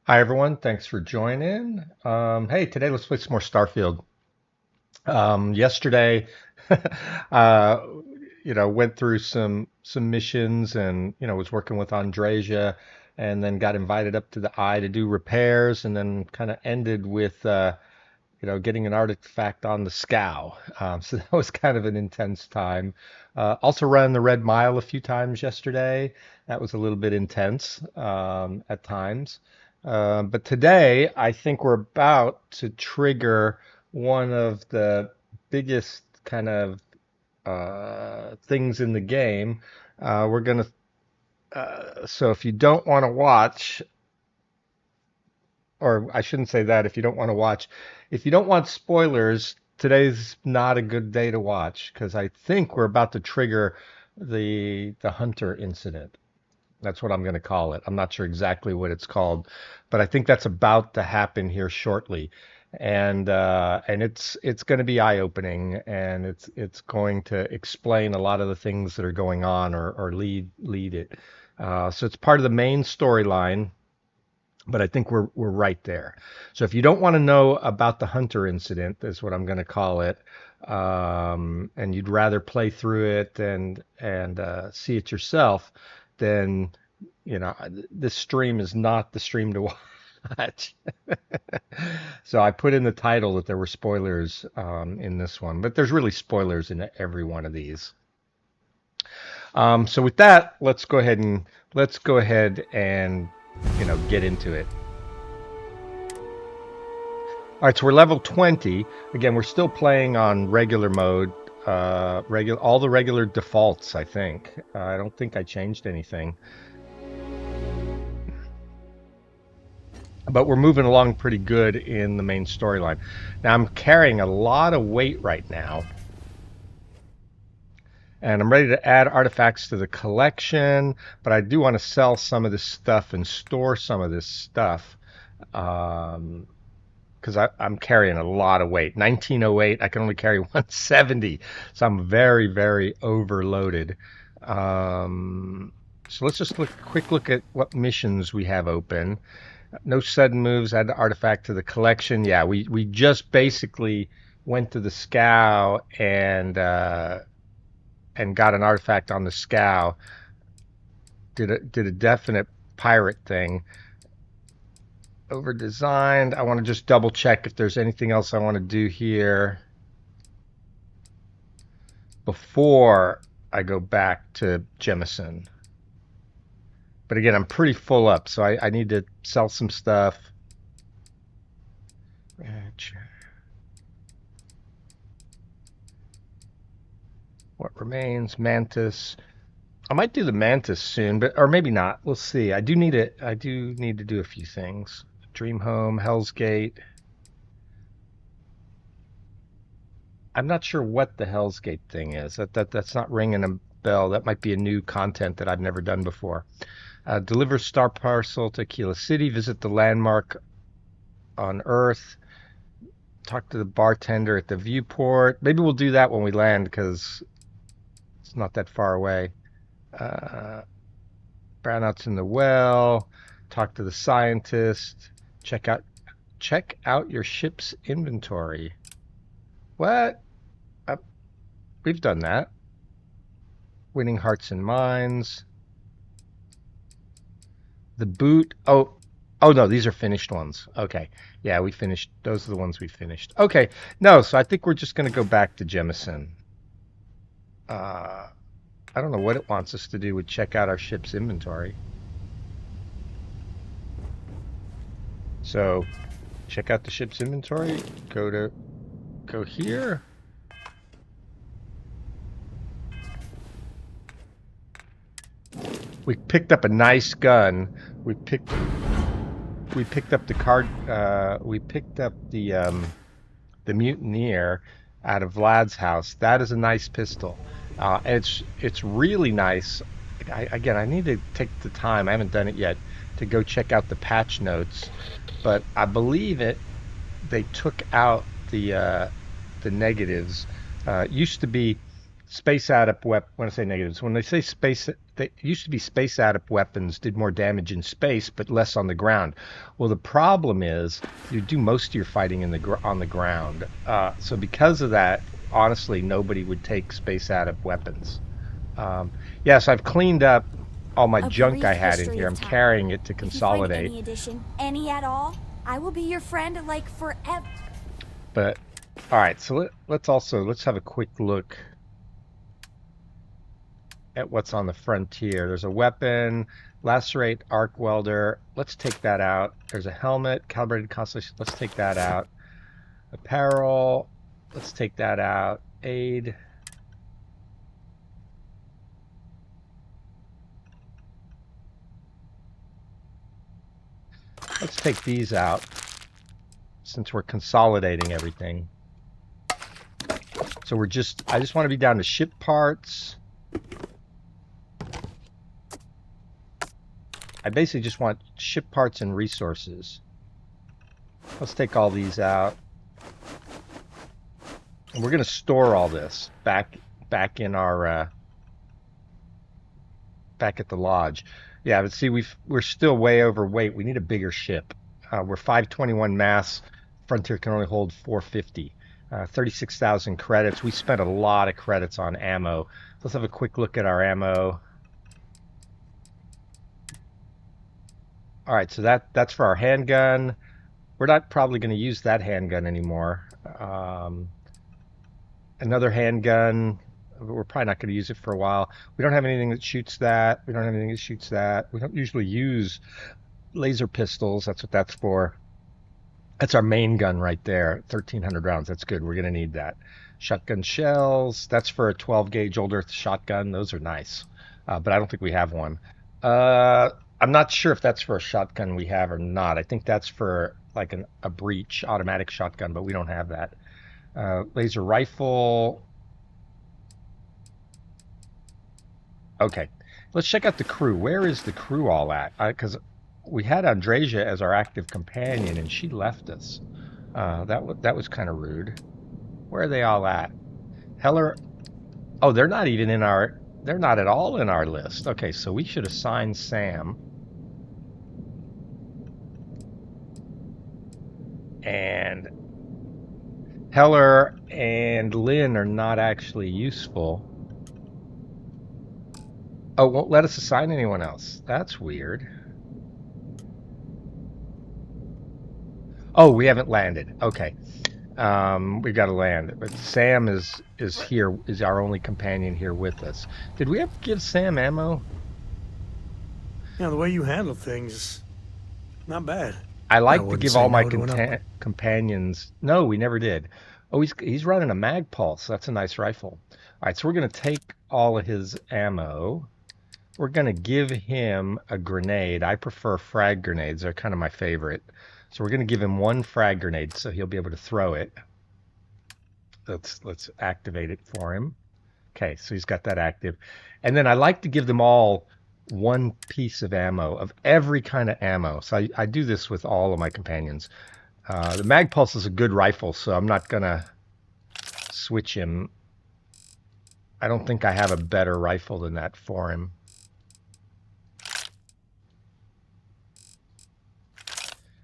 Hi everyone, thanks for joining. Hey, today let's play some more Starfield. Yesterday, uh, went through some missions and was working with Andresia, and then got invited up to the Eye to do repairs, and then kind of ended with getting an artifact on the Scow. So that was kind of an intense time. Also ran the Red Mile a few times yesterday. That was a little bit intense at times. But today, I think we're about to trigger one of the biggest kind of things in the game. We're gonna. So if you don't want to watch, or I shouldn't say that, if you don't want to watch, if you don't want spoilers, today's not a good day to watch because I think we're about to trigger the Hunter incident. That's what I'm going to call it. I'm not sure exactly what it's called, but I think that's about to happen here shortly. And it's going to be eye-opening, and it's going to explain a lot of the things that are going on, or lead it. So it's part of the main storyline, but I think we're right there. So if you don't want to know about the Hunter incident, is what I'm going to call it, and you'd rather play through it and see it yourself, then this stream is not the stream to watch. So I put in the title that there were spoilers in this one, but there's really spoilers in every one of these. So with that, let's go ahead and get into it. All right, so we're level 20. Again, we're still playing on regular mode, all the regular defaults, I think. I don't think I changed anything. But we're moving along pretty good in the main storyline. Now, I'm carrying a lot of weight right now, and I'm ready to add artifacts to the collection, but I do want to sell some of this stuff and store some of this stuff. Because I'm carrying a lot of weight. 1908, I can only carry 170, so I'm very, very overloaded. So let's just quick look at what missions we have open. No sudden moves. Add the artifact to the collection. Yeah, we just basically went to the Scow and got an artifact on the Scow. Did a definite pirate thing. Over designed. I want to just double check if there's anything else I want to do here before I go back to Jemison. But again, I'm pretty full up, so I need to sell some stuff. What remains? Mantis. I might do the Mantis soon, but or maybe not. We'll see. I do need it. I do need to do a few things. Dream Home, Hell's Gate. I'm not sure what the Hell's Gate thing is. That's not ringing a bell. That might be a new content that I've never done before. Deliver Star Parcel to Aquila City. Visit the landmark on Earth. Talk to the bartender at the viewport. Maybe we'll do that when we land because it's not that far away. Uh, Brownouts in the well. Talk to the scientist. Check out your ship's inventory. What? Uh, we've done that. Winning hearts and minds. The boot. Oh no, these are finished ones. Okay. Yeah, we finished. Those are the ones we finished. Okay. No, so I think we're just going to go back to Jemison. Uh, I don't know what it wants us to do with check out our ship's inventory. So, check out the ship's inventory. Go here. We picked up a nice gun. We picked we picked up the card. We picked up the mutineer out of Vlad's house. That is a nice pistol. It's really nice. Again, I need to take the time. I haven't done it yet to go check out the patch notes, but I believe they took out the negatives. It used to be space adept weapon. When I say negatives, when they say space, they used to be space adept weapons did more damage in space but less on the ground. Well, the problem is you do most of your fighting in on the ground. So because of that, honestly, nobody would take space adept weapons. Yes, I've cleaned up all my A junk I brief had in history here. of I'm time. carrying it to If you find consolidate. any addition, any at all, I will be your friend like forever. But all right, so let's have a quick look at what's on the frontier. There's a weapon, lacerate arc welder. Let's take that out. There's a helmet, calibrated constellation. Let's take that out. Apparel. Let's take that out. Aid. Let's take these out since we're consolidating everything. So I just want to be down to ship parts. I basically just want ship parts and resources. Let's take all these out. And we're going to store all this back in our back at the lodge. Yeah, but see, we're still way overweight. We need a bigger ship. We're 521 mass. Frontier can only hold 450. 36,000 credits. We spent a lot of credits on ammo. Let's have a quick look at our ammo. All right, so that's for our handgun. We're not probably going to use that handgun anymore. Another handgun. We're probably not going to use it for a while. We don't have anything that shoots that. We don't have anything that shoots that. We don't usually use laser pistols. That's what that's for. That's our main gun right there. 1,300 rounds. That's good. We're going to need that. Shotgun shells. That's for a 12 gauge old earth shotgun. Those are nice. But I don't think we have one. I'm not sure if that's for a shotgun we have or not. I think that's for like a breach automatic shotgun, but we don't have that. Laser rifle. Okay, let's check out the crew. Where is the crew all at? Because we had Andreja as our active companion, and she left us. That was kind of rude. Where are they all at? Heller. Oh, they're not even in our. They're not at all in our list. Okay, so we should assign Sam. And Heller and Lynn are not actually useful. Oh, won't let us assign anyone else. That's weird. Oh, we haven't landed. Okay. We've got to land. But Sam is here, is our only companion here with us. Did we ever give Sam ammo? Yeah, the way you handle things, not bad. I I like to wouldn't give say all my no to an upgrade. companions. No, we never did. Oh, he's running a mag pulse. That's a nice rifle. All right, so we're gonna take all of his ammo. We're gonna give him a grenade. I prefer frag grenades. They're kind of my favorite. So we're gonna give him one frag grenade so he'll be able to throw it. Let's activate it for him. Okay, so he's got that active. And then I like to give them all one piece of ammo, of every kind of ammo. So I do this with all of my companions. The Mag Pulse is a good rifle, so I'm not going to switch him. I don't think I have a better rifle than that for him.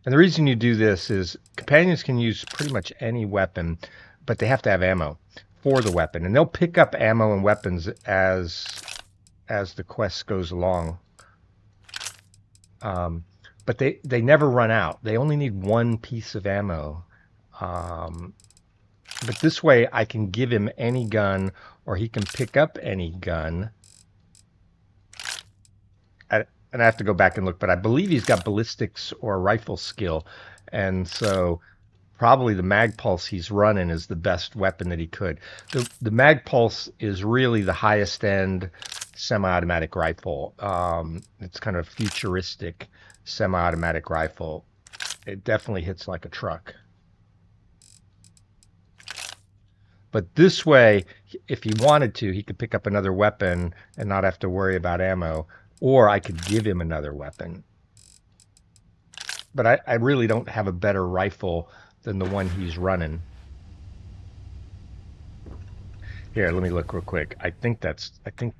And the reason you do this is companions can use pretty much any weapon, but they have to have ammo for the weapon. And they'll pick up ammo and weapons as the quest goes along. But they never run out. They only need one piece of ammo. But this way I can give him any gun, or he can pick up any gun. And I have to go back and look, but I believe he's got ballistics or rifle skill. And so probably the Mag Pulse he's running is the best weapon that he could. The Mag Pulse is really the highest end semi-automatic rifle. It's kind of futuristic semi-automatic rifle. It definitely hits like a truck. But this way, if he wanted to, he could pick up another weapon and not have to worry about ammo. Or I could give him another weapon. But I really don't have a better rifle than the one he's running. Here, let me look real quick. I think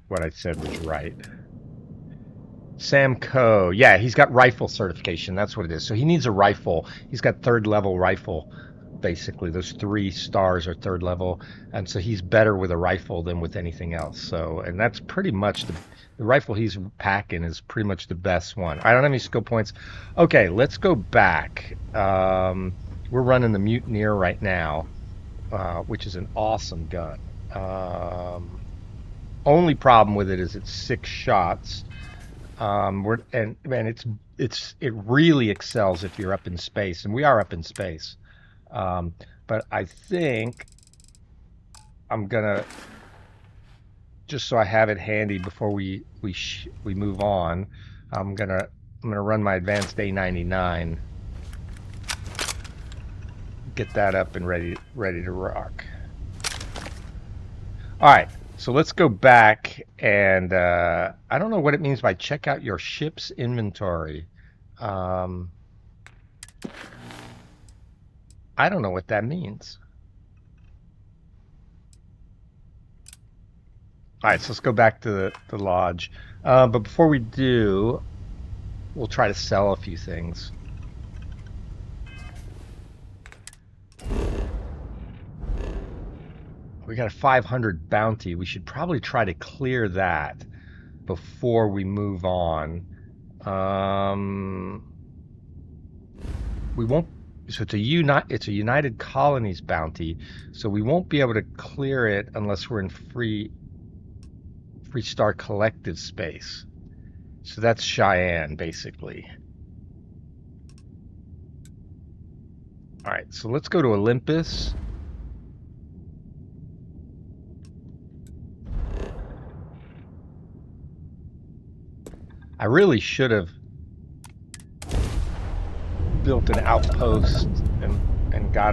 what I said was right. Sam Coe. Yeah, he's got rifle certification. That's what it is. So he needs a rifle. He's got third level rifle, basically. Those 3 stars are third level. And so he's better with a rifle than with anything else. So, and that's pretty much the rifle he's packing is pretty much the best one. I don't have any skill points. Okay, let's go back. We're running the Mutineer right now, which is an awesome gun. Only problem with it is it's 6 shots. It really excels if you're up in space, and we are up in space. But I think I'm gonna, just so I have it handy before we move on. I'm gonna run my advanced A99. Get that up and ready to rock. All right, so let's go back and I don't know what it means by check out your ship's inventory. I don't know what that means. All right, so let's go back to the lodge. But before we do, we'll try to sell a few things. We got a 500 bounty. We should probably try to clear that before we move on. We won't. So it's a United Colonies bounty. So we won't be able to clear it unless we're in Free Star Collective space. So that's Cheyenne, basically. All right. So let's go to Olympus. I really should have built an outpost and got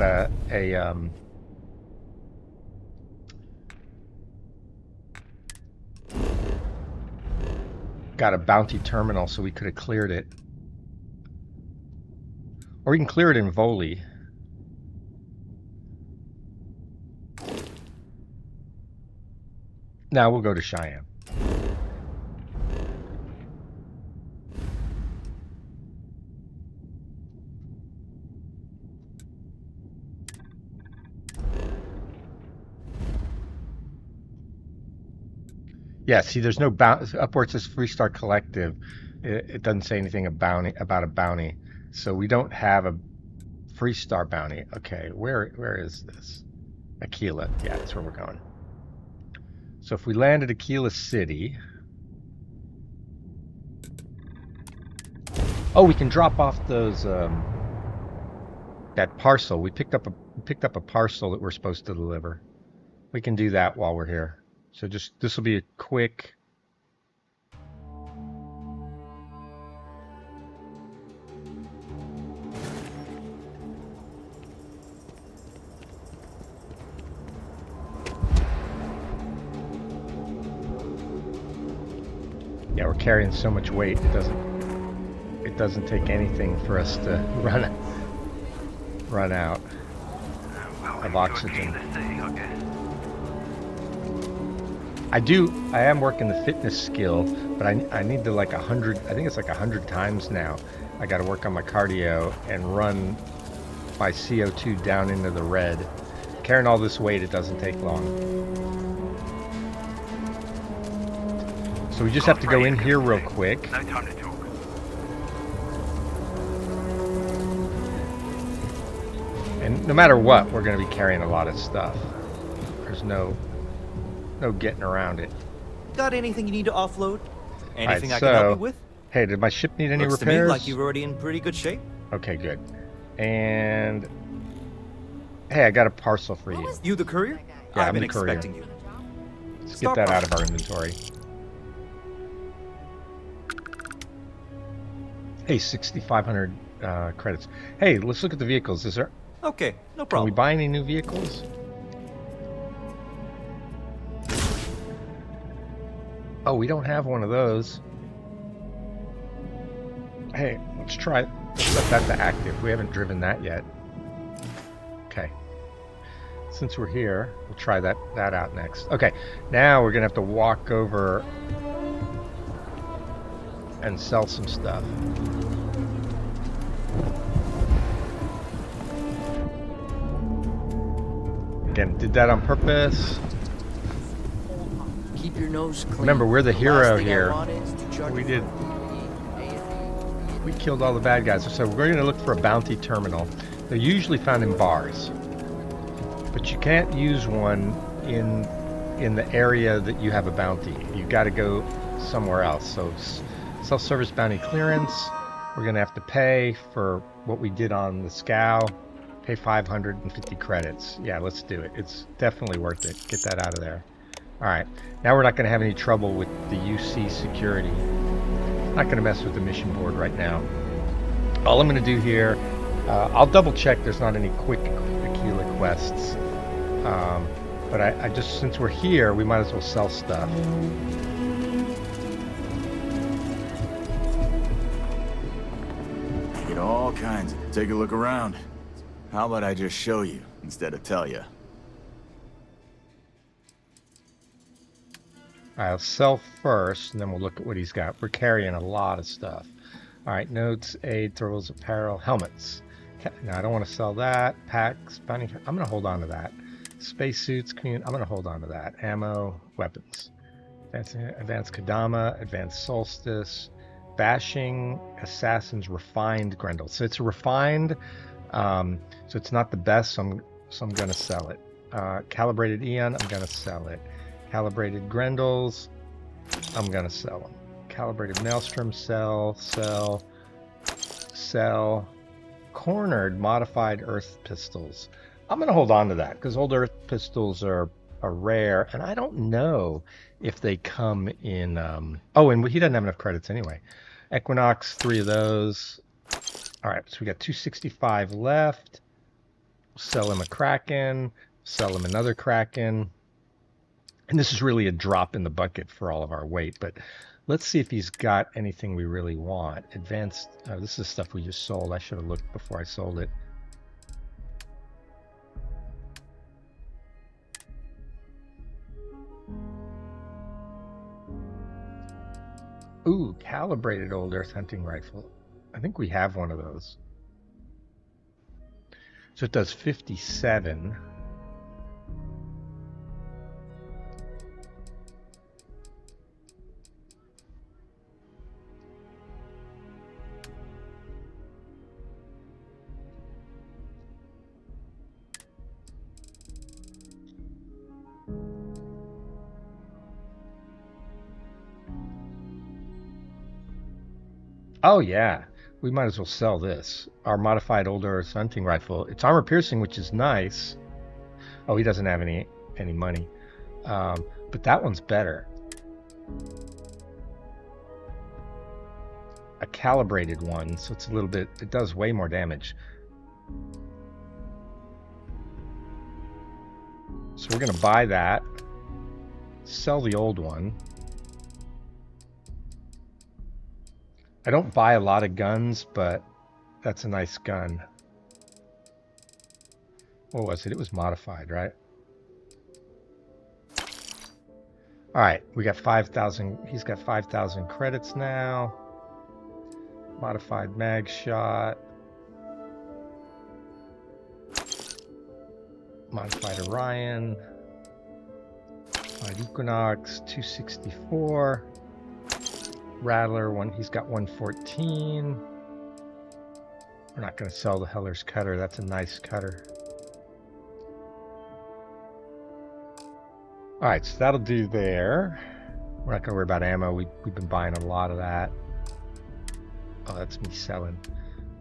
got a bounty terminal so we could have cleared it. Or we can clear it in Voli. Now we'll go to Cheyenne. Yeah, see, there's no bounty. Up where it says Free Star Collective, it doesn't say anything about a bounty. So we don't have a Free Star bounty. Okay, where is this? Aquila. Yeah, that's where we're going. So if we land at Aquila City, oh, we can drop off those that parcel. We picked up a parcel that we're supposed to deliver. We can do that while we're here. So this will be a quick. Yeah, we're carrying so much weight, it doesn't take anything for us to run out of oxygen. I am working the fitness skill, but I need to like 100, I think it's like 100 times now. I got to work on my cardio and run my CO2 down into the red. Carrying all this weight, it doesn't take long. So we just have to go in here real quick. No time to talk. And no matter what, we're going to be carrying a lot of stuff. There's no getting around it. Got anything you need to offload? Anything Right, I can help you with? Hey, did my ship need any Looks repairs? to me like you're already in pretty good shape. Okay, good. And hey, I got a parcel for you. You the courier? Yeah, I've I'm been the courier. expecting you. Let's get that out of our inventory. Hey, 6,500 credits. Hey, let's look at the vehicles. Is there? Okay, no Can problem. we buy any new vehicles? Oh, we don't have one of those. Hey, let's set that to active. We haven't driven that yet. Okay. since we're here, we'll try that out next. Okay, now we're gonna have to walk over and sell some stuff. Again, did that on purpose. Keep your nose clean. Remember, we're the last hero thing I here. want is to charge We you did. for- We killed all the bad guys. So we're going to look for a bounty terminal. They're usually found in bars, but you can't use one in the area that you have a bounty. You got to go somewhere else. So self-service bounty clearance. We're going to have to pay for what we did on the scow. Pay 550 credits. Yeah, let's do it. It's definitely worth it. Get that out of there. All right. Now we're not going to have any trouble with the UC security. I'm not going to mess with the mission board right now. All I'm going to do here, I'll double check there's not any quick Aquila quests. But I just, since we're here, we might as well sell stuff. You get all kinds. Take a look around. How about I just show you instead of tell you? I'll sell first, and then we'll look at what he's got. We're carrying a lot of stuff. All right, notes, aid, throws, apparel, helmets. No, I don't want to sell that. Packs, bounty. I'm going to hold on to that. Spacesuits, I'm going to hold on to that. Ammo, weapons. Advanced Kadama, Advanced Solstice, Bashing, Assassin's Refined Grendel. So it's refined, so it's not the best, so I'm going to sell it. Calibrated Eon, I'm going to sell it. Calibrated Grendels, I'm going to sell them. Calibrated Maelstrom, sell. Cornered Modified Earth Pistols. I'm going to hold on to that, because old Earth Pistols are rare, and I don't know if they come in... Oh, and he doesn't have enough credits anyway. Equinox, 3 of those. All right, so we got 265 left. Sell him a Kraken. Sell him another Kraken. And this is really a drop in the bucket for all of our weight, but let's see if he's got anything we really want. Advanced, this is stuff we just sold. I should have looked before I sold it. Ooh, calibrated old earth hunting rifle. I think we have one of those. So it does 57. Oh yeah, we might as well sell this. Our modified old earth hunting rifle. It's armor piercing, which is nice. Oh, he doesn't have any money. But that one's better. A calibrated one, so it's a little bit, it does way more damage. So we're gonna buy that. Sell the old one. I don't buy a lot of guns, but that's a nice gun. What was it? It was modified, right? All right, we got 5,000. He's got 5,000 credits now. Modified mag shot. Modified Orion. Modified Equinox, 264. Rattler, he's got 114. We're not going to sell the Heller's cutter. That's a nice cutter. All right, so that'll do there. We're not going to worry about ammo. We've been buying a lot of that. Oh, that's me selling.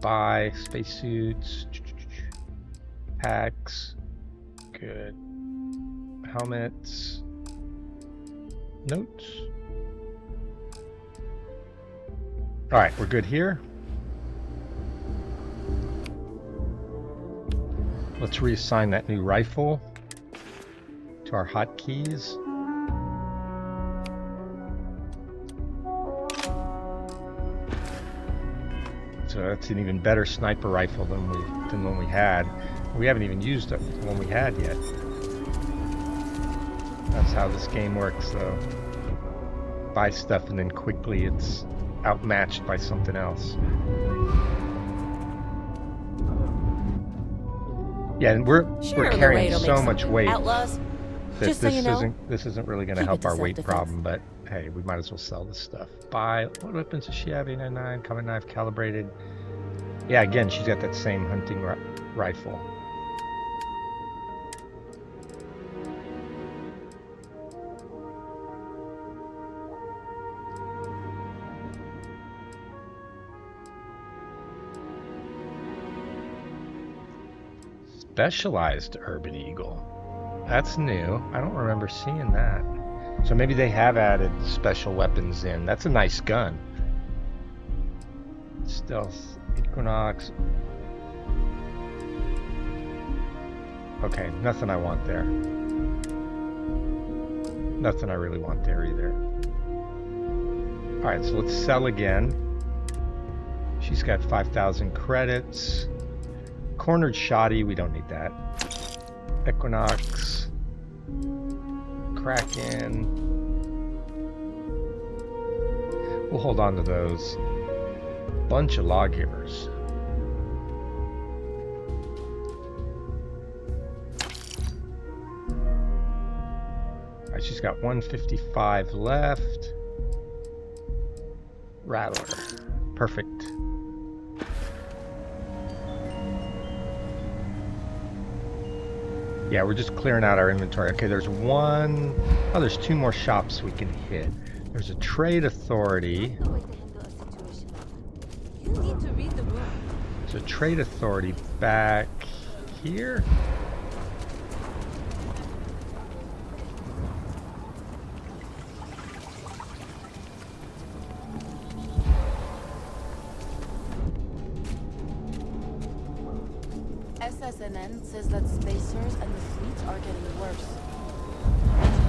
Buy spacesuits, packs, good. Helmets, notes. All right, we're good here. Let's reassign that new rifle to our hotkeys. So that's an even better sniper rifle than one we had. We haven't even used the one we had yet. is how this game works, though. Buy stuff and then quickly it's outmatched by something else. Yeah, and we're carrying Laredo so makes much something. weight Outlaws. that Just so you know, this isn't really going to keep help it to our weight self-defense. problem. But hey, we might as well sell this stuff. Buy what weapons does she have? 899, combat knife, calibrated. Yeah, again, she's got that same hunting rifle. Specialized Urban Eagle. That's new. I don't remember seeing that. So maybe they have added special weapons in. That's a nice gun. Stealth, Equinox. Okay, nothing I want there. Nothing I really want there either. Alright, so let's sell again. She's got 5,000 credits. Cornered Shoddy, we don't need that. Equinox. Kraken. We'll hold on to those. Bunch of lawgivers. Alright, she's got 155 left. Rattler. Perfect. Yeah, we're just clearing out our inventory. Okay, there's one... Oh, there's two more shops we can hit. There's a trade authority. You need to read the room. There's a trade authority back here. SSNN says that spacers and the fleets are getting worse.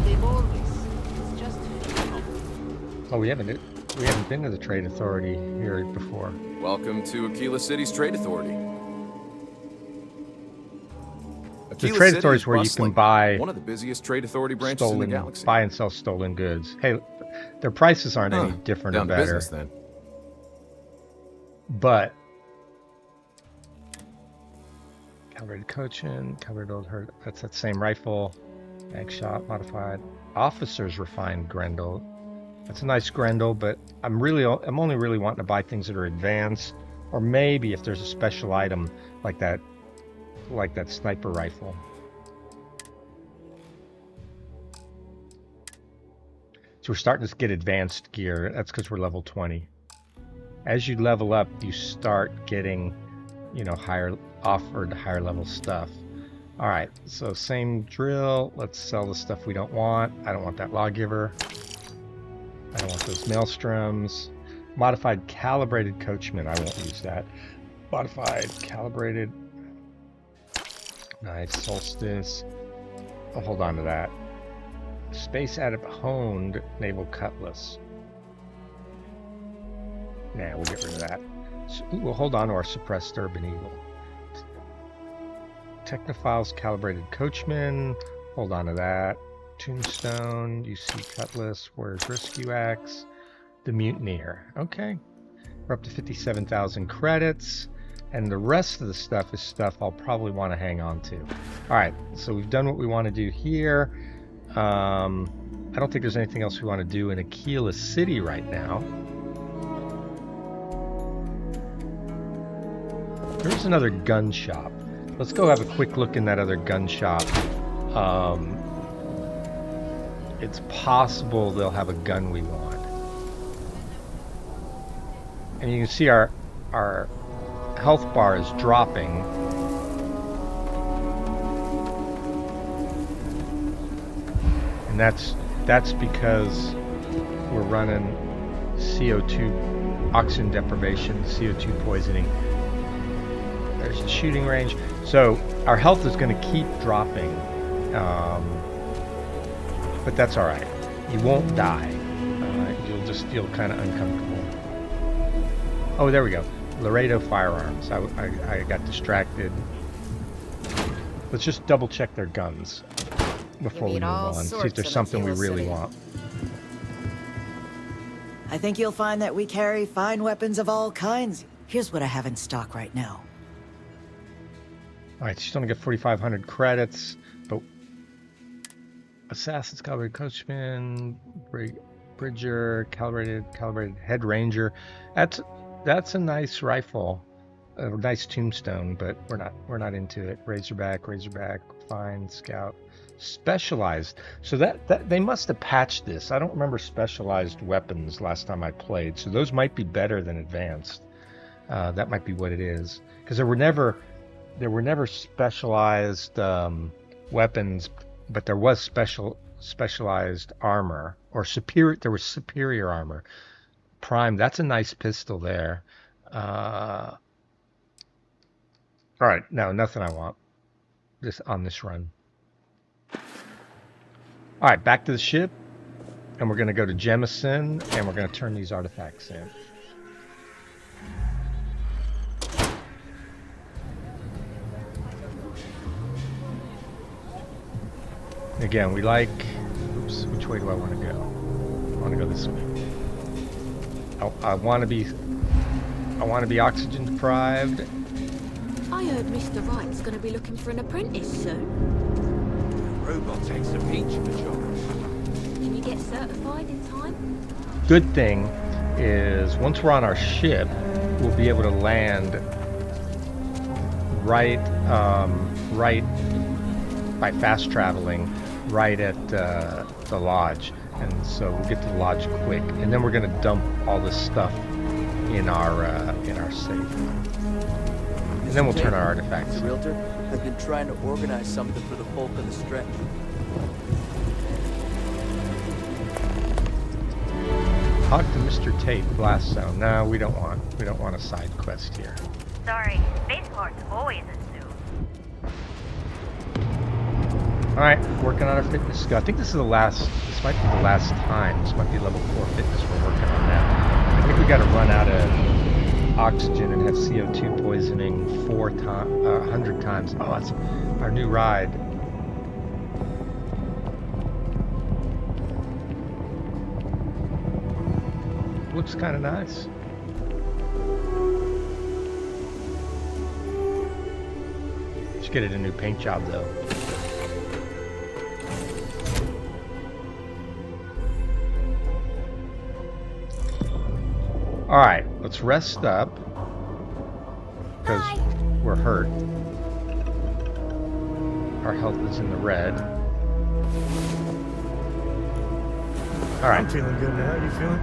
They've always. It's just Oh, we haven't been to the trade authority here before. Welcome to Aquila City's Trade Authority. The Aquila trade City authority is is where you bustling. can buy One of the busiest trade authority branches in the galaxy. buy and sell stolen goods. Hey, their prices aren't any different or Down to better. business then. But calibrated coaching, calibrated old herd. That's that same rifle. Mag shot modified. Officers refined Grendel. That's a nice Grendel, but I'm only really wanting to buy things that are advanced, or maybe if there's a special item like that sniper rifle. So we're starting to get advanced gear. That's because we're level 20. As you level up, you start getting, offered higher level stuff. All right, so same drill. Let's sell the stuff we don't want. I don't want that lawgiver. I don't want those maelstroms. Modified calibrated coachman. I won't use that. Modified calibrated. Nice solstice. I'll hold on to that. Space added honed naval cutlass. Nah, we'll get rid of that. So, we'll hold on to our suppressed urban eagle. Technophiles calibrated coachman. Hold on to that. Tombstone, UC cutlass. Where's rescue axe? The mutineer. Okay. We're up to 57,000 credits. And the rest of the stuff is stuff I'll probably want to hang on to. Alright, so we've done what we want to do here. I don't think there's anything else we want to do in Aquila City right now. There's another gun shop. Let's go have a quick look in that other gun shop. It's possible they'll have a gun we want. And you can see our health bar is dropping. And that's because we're running CO2 oxygen deprivation, CO2 poisoning. There's the shooting range. So our health is going to keep dropping. But that's all right. You won't die. You'll just feel kind of uncomfortable. Oh, there we go. Laredo firearms. I got distracted. Let's just double check their guns. before we meet move all on. See if sorts there's of something we Aquila really City. want. I think you'll find that we carry fine weapons of all kinds. Here's what I have in stock right now. All right, she's only got 4,500 credits, but Assassin's Calibrated Coachman, Bridger, calibrated Head Ranger. That's a nice rifle, a nice tombstone, but we're not into it. Razorback, fine, Scout, specialized. So that they must have patched this. I don't remember specialized weapons last time I played, so those might be better than advanced. That might be what it is, because there were never specialized weapons, but there was specialized armor or superior. There was superior armor. Prime. That's a nice pistol there. All right, no, nothing I want. This on this run. All right, back to the ship, and we're gonna go to Jemison, and we're gonna turn these artifacts in. Again, we like... Oops, which way do I want to go? I want to go this way. I want to be oxygen deprived. I heard Mr. Wright's going to be looking for an apprentice soon. Robot takes a peach of the job. Can you get certified in time? Good thing is once we're on our ship, we'll be able to land right by fast traveling right at the lodge, and so we'll get to the lodge quick, and then we're going to dump all this stuff in our safe, and then we'll turn our artifacts. The realtor has been trying to organize something for the folk of the stretch. Talk to Mr. Tate, Blast Zone. No, we don't want a side quest here. Sorry, Space Lord's always a zoo. Alright, working on our fitness skill. I think this might be the last time. This might be level 4 fitness we're working on now. I think we gotta run out of oxygen and have CO2 poisoning 100 times. Oh, that's our new ride. Looks kind of nice. Should get it a new paint job though. Alright, let's rest up. Because we're hurt. Our health is in the red. Alright. I'm feeling good now. You feeling?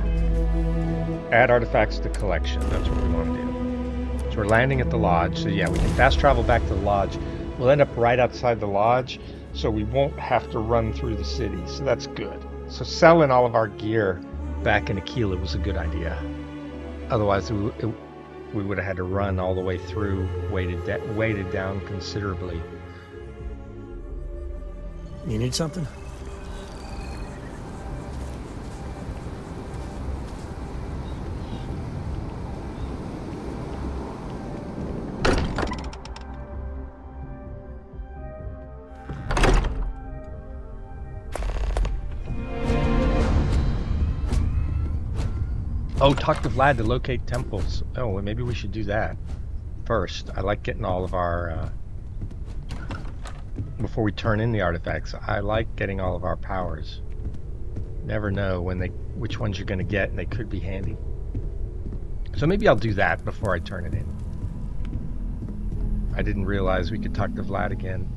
Add artifacts to collection. That's what we want to do. So we're landing at the lodge. So yeah, we can fast travel back to the lodge. We'll end up right outside the lodge, so we won't have to run through the city. So that's good. So selling all of our gear back in Aquila was a good idea. Otherwise, we would have had to run all the way through, weighted down considerably. You need something? Oh, talk to Vlad to locate temples. Oh, well, maybe we should do that first. I like getting all of our... before we turn in the artifacts, I like getting all of our powers. Never know which ones you're going to get, and they could be handy. So maybe I'll do that before I turn it in. I didn't realize we could talk to Vlad again.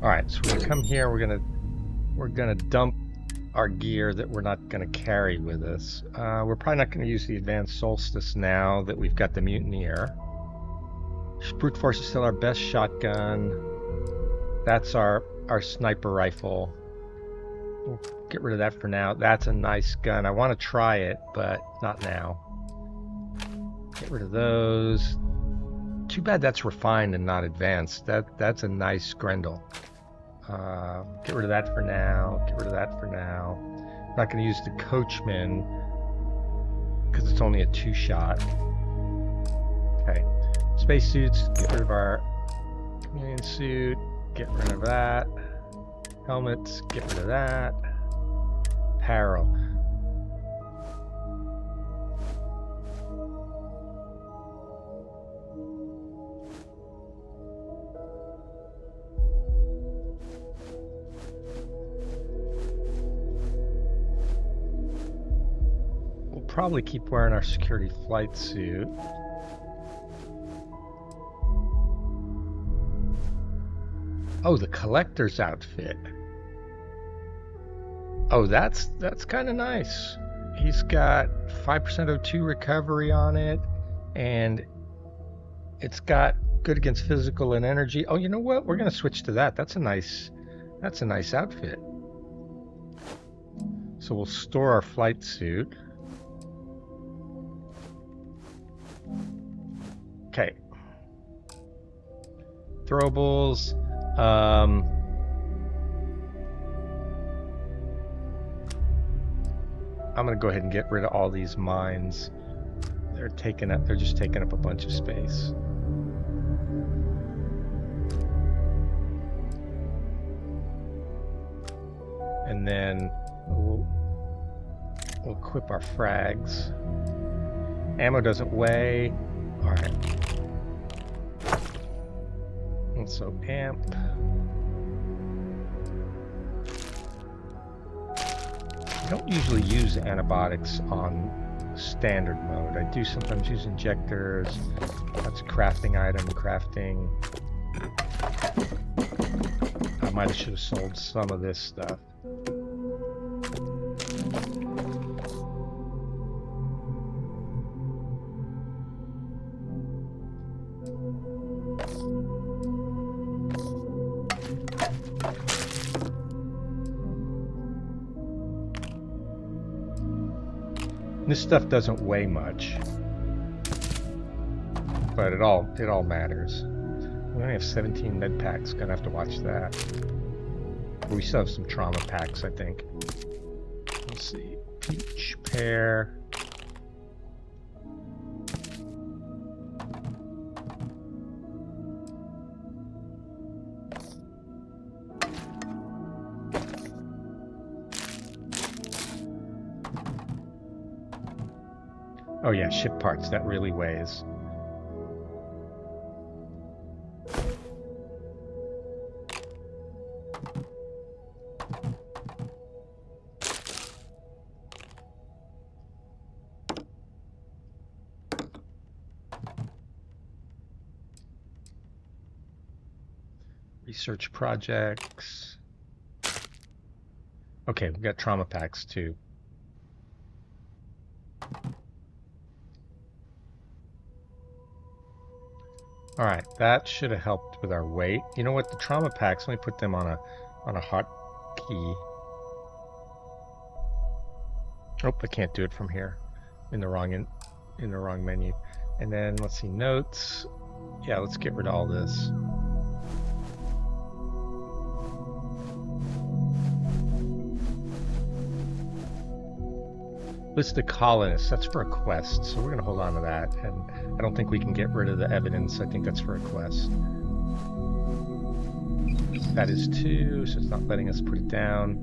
Alright, so we're gonna come here, we're gonna dump our gear that we're not gonna carry with us. We're probably not gonna use the advanced solstice now that we've got the mutineer. Brute force is still our best shotgun. That's our sniper rifle. We'll get rid of that for now. That's a nice gun. I want to try it, but not now. Get rid of those. Too bad that's refined and not advanced. That's a nice Grendel. Get rid of that for now. Get rid of that for now. not going to use the coachman because it's only a 2-shot. Okay. Spacesuits, get rid of our chameleon suit, get rid of that. Helmets, get rid of that. Apparel. We'll probably keep wearing our security flight suit. Oh, the collector's outfit. Oh, that's kind of nice. He's got 5% O2 recovery on it, and it's got good against physical and energy. Oh, you know what? We're gonna switch to that. That's a nice outfit. So we'll store our flight suit. Okay. Throwables. I'm gonna go ahead and get rid of all these mines. They're just taking up a bunch of space. And then we'll equip our frags. Ammo doesn't weigh. Alright. Also amp. I don't usually use antibiotics on standard mode. I do sometimes use injectors. That's a crafting item, crafting. I might have should have sold some of this stuff. This stuff doesn't weigh much, but it all matters. We only have 17 med packs. Gonna have to watch that. But we still have some trauma packs, I think. Let's see. Peach, pear. Oh yeah, ship parts, that really weighs. Research projects. Okay, we've got trauma packs too. Alright, that should have helped with our weight. You know what, the trauma packs, let me put them on a hot key. Oh, I can't do it from here. In the wrong menu. And then let's see, notes. Yeah, let's get rid of all this. List of colonists, that's for a quest, so we're going to hold on to that. And I don't think we can get rid of the evidence, I think that's for a quest. That is 2, so it's not letting us put it down.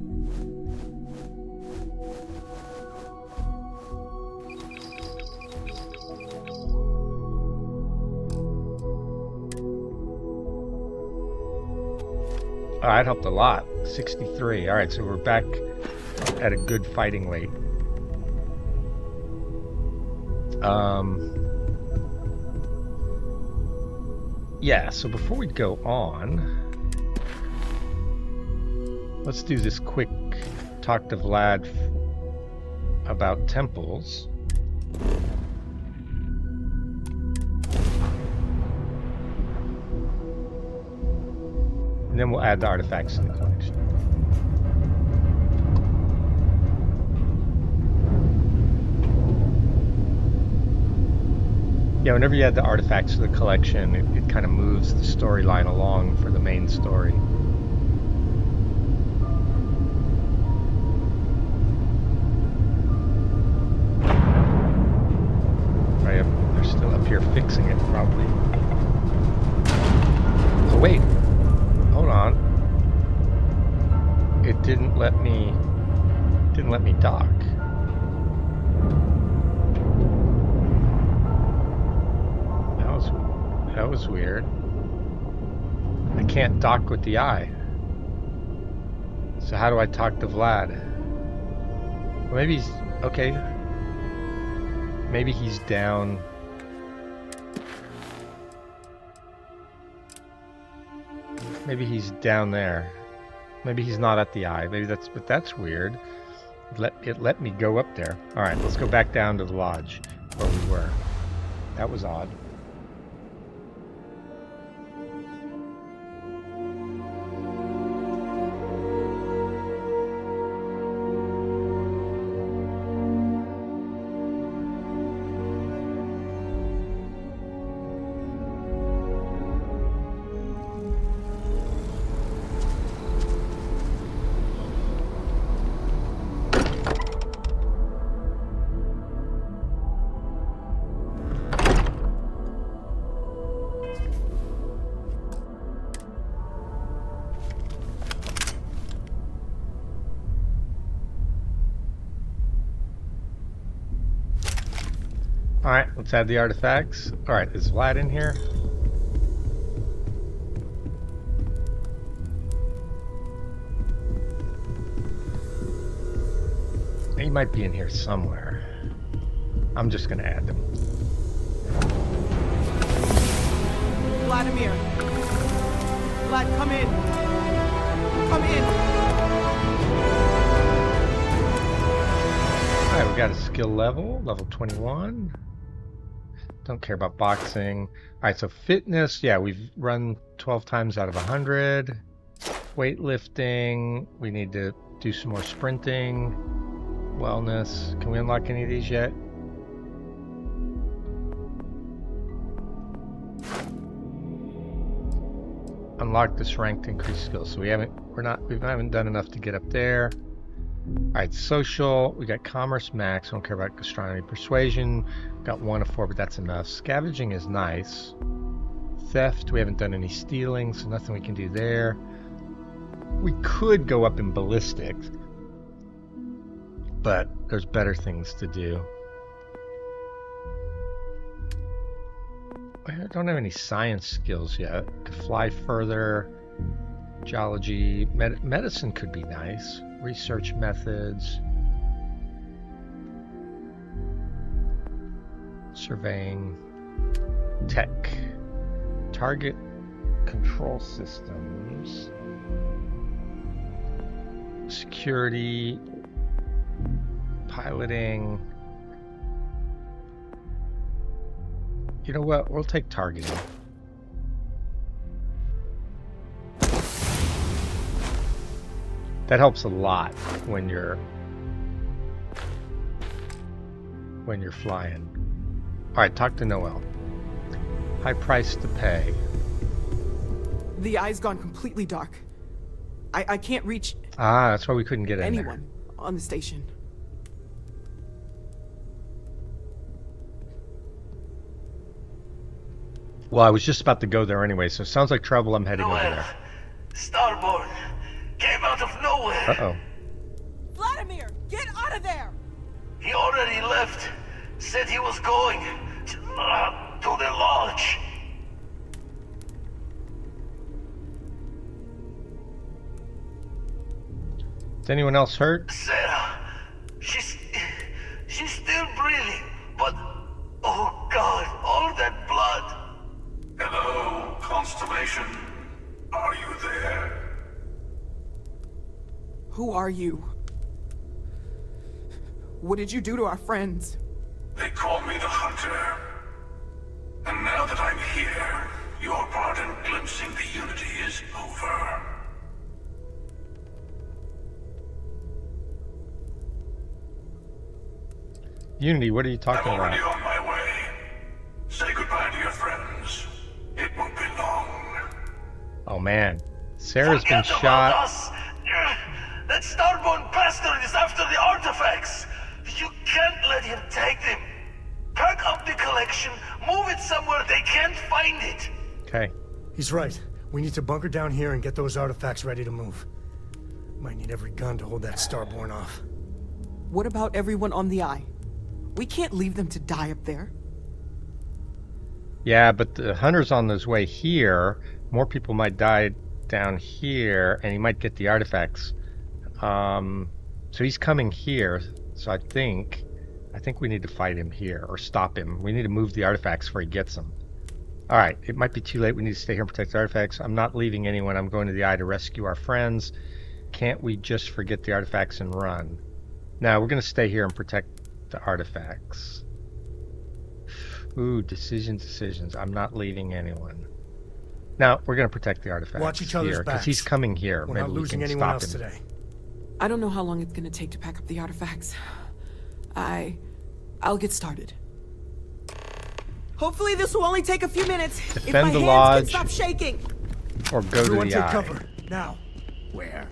Oh, that helped a lot, 63. Alright, so we're back at a good fighting weight. Yeah, so before we go on, let's do this quick talk to Vlad about temples. And then we'll add the artifacts to the collection. Yeah, whenever you add the artifacts to the collection, it kind of moves the storyline along for the main story. boxing it, probably. Oh, wait. Hold on. It didn't let me dock. That was weird. I can't dock with the eye. So how do I talk to Vlad? Well, maybe he's okay. Maybe he's down. Maybe he's down there. Maybe he's not at the eye. Maybe but that's weird. It let me go up there. All right, let's go back down to the lodge where we were. That was odd. Alright, let's add the artifacts. Alright, is Vlad in here? He might be in here somewhere. I'm just gonna add them. Vladimir! Vlad, come in! Come in! Alright, we got a skill level 21. Don't care about boxing. Alright, so fitness, yeah, we've run 12 times out of 100. Weightlifting, we need to do some more sprinting. Wellness, can we unlock any of these yet? Unlock this ranked increased skill. So we haven't done enough to get up there. Alright, social, we got commerce max, don't care about gastronomy. Persuasion, got 1 of 4, but that's enough. Scavenging is nice. Theft, we haven't done any stealing, so nothing we can do there. We could go up in ballistics, but there's better things to do. I don't have any science skills yet. Could fly further. Geology, medicine could be nice. Research methods. Surveying. Tech. Target control systems. Security. Piloting. You know what? We'll take targeting. That helps a lot when you're flying. All right, talk to Noel. High price to pay. The eye's gone completely dark. I can't reach. Ah, that's why we couldn't get in anyone on the station. Well, I was just about to go there anyway, so it sounds like trouble. I'm heading over there. Starborn came out of nowhere. Uh-oh. Vladimir, get out of there! He already left. Said he was going to the lodge. Is anyone else hurt? Sarah, she's still breathing, but oh God, all that blood. Hello, Constellation. Are you there? Who are you? What did you do to our friends? They call me the Hunter. And now that I'm here, your part in glimpsing the Unity is over. Unity, what are you talking about? I'm already on my way. Say goodbye to your friends. It won't be long. Oh man, Sarah's Forget been shot. About us. That Starborn bastard is after the artifacts. You can't let him take them. Pack up the collection, move it somewhere find it. Okay. He's right. We need to bunker down here and get those artifacts ready to move. Might need every gun to hold that Starborn off. What about everyone on the Eye? We can't leave them to die up there. Yeah, but the hunter's on his way here. More people might die down here, and he might get the artifacts. So he's coming here. So I think we need to fight him here or stop him. We need to move the artifacts before he gets them. All right, it might be too late. We need to stay here and protect the artifacts. I'm not leaving anyone. I'm going to the Eye to rescue our friends. Can't we just forget the artifacts and run? No, we're going to stay here and protect the artifacts. Ooh, decisions. I'm not leaving anyone. Now we're going to protect the artifacts. Watch each other's here, backs. Because he's coming here. We're Maybe not we losing can anyone stop else him. today. I don't know how long it's gonna take to pack up the artifacts. I'll get started. Hopefully this will only take a few minutes. Defend if my the hands lodge, can stop shaking. or go Everyone to the take Eye. cover now. Where?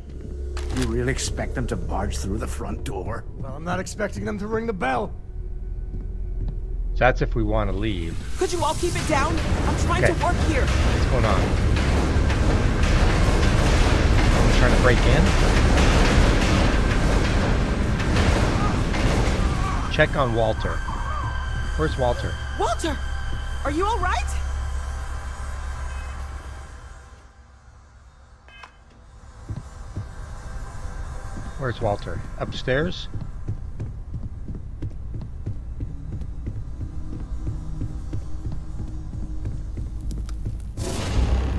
You really expect them to barge through the front door? Well, I'm not expecting them to ring the bell. So that's if we want to leave. Could you all keep it down? I'm trying Okay. to work here. What's going on? Someone trying to break in? Check on Walter. Where's Walter? Walter, are you all right? Where's Walter? Upstairs?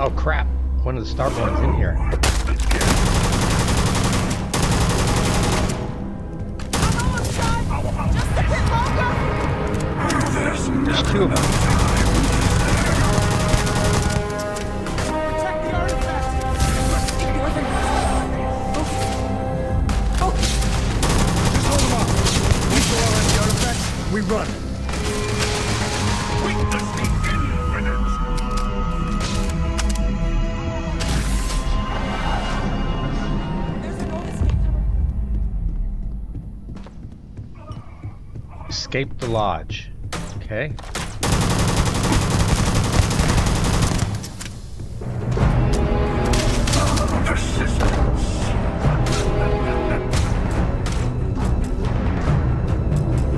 Oh crap! One of the Starborn's in here. There's two of them. We run. Escape the lodge. Okay.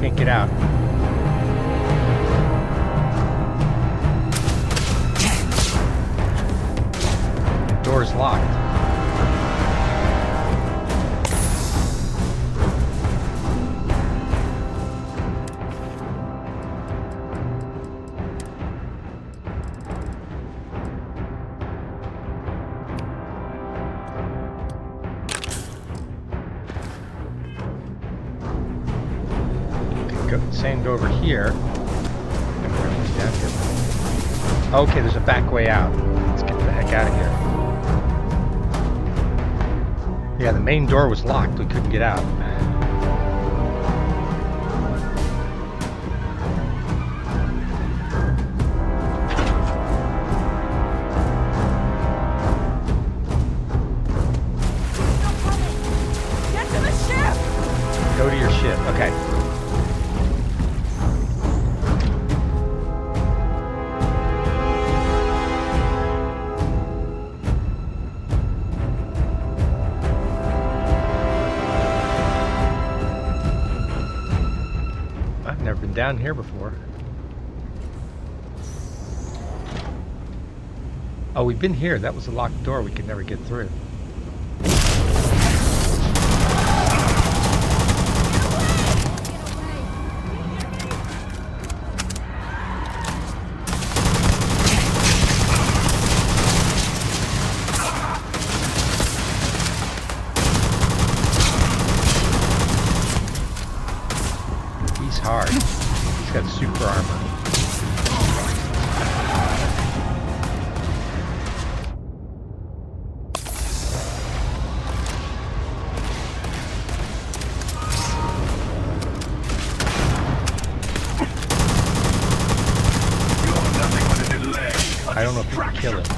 Can't get out. The door's locked. Same go over here. Down here. Okay, there's a back way out. Let's get the heck out of here. Yeah, the main door was locked. We couldn't get out. Get to the ship! Go to your ship. Okay. I've never been down here before. Oh, we've been here. That was a locked door we could never get through. He's hard. He's got super armor. I don't know if we can kill it.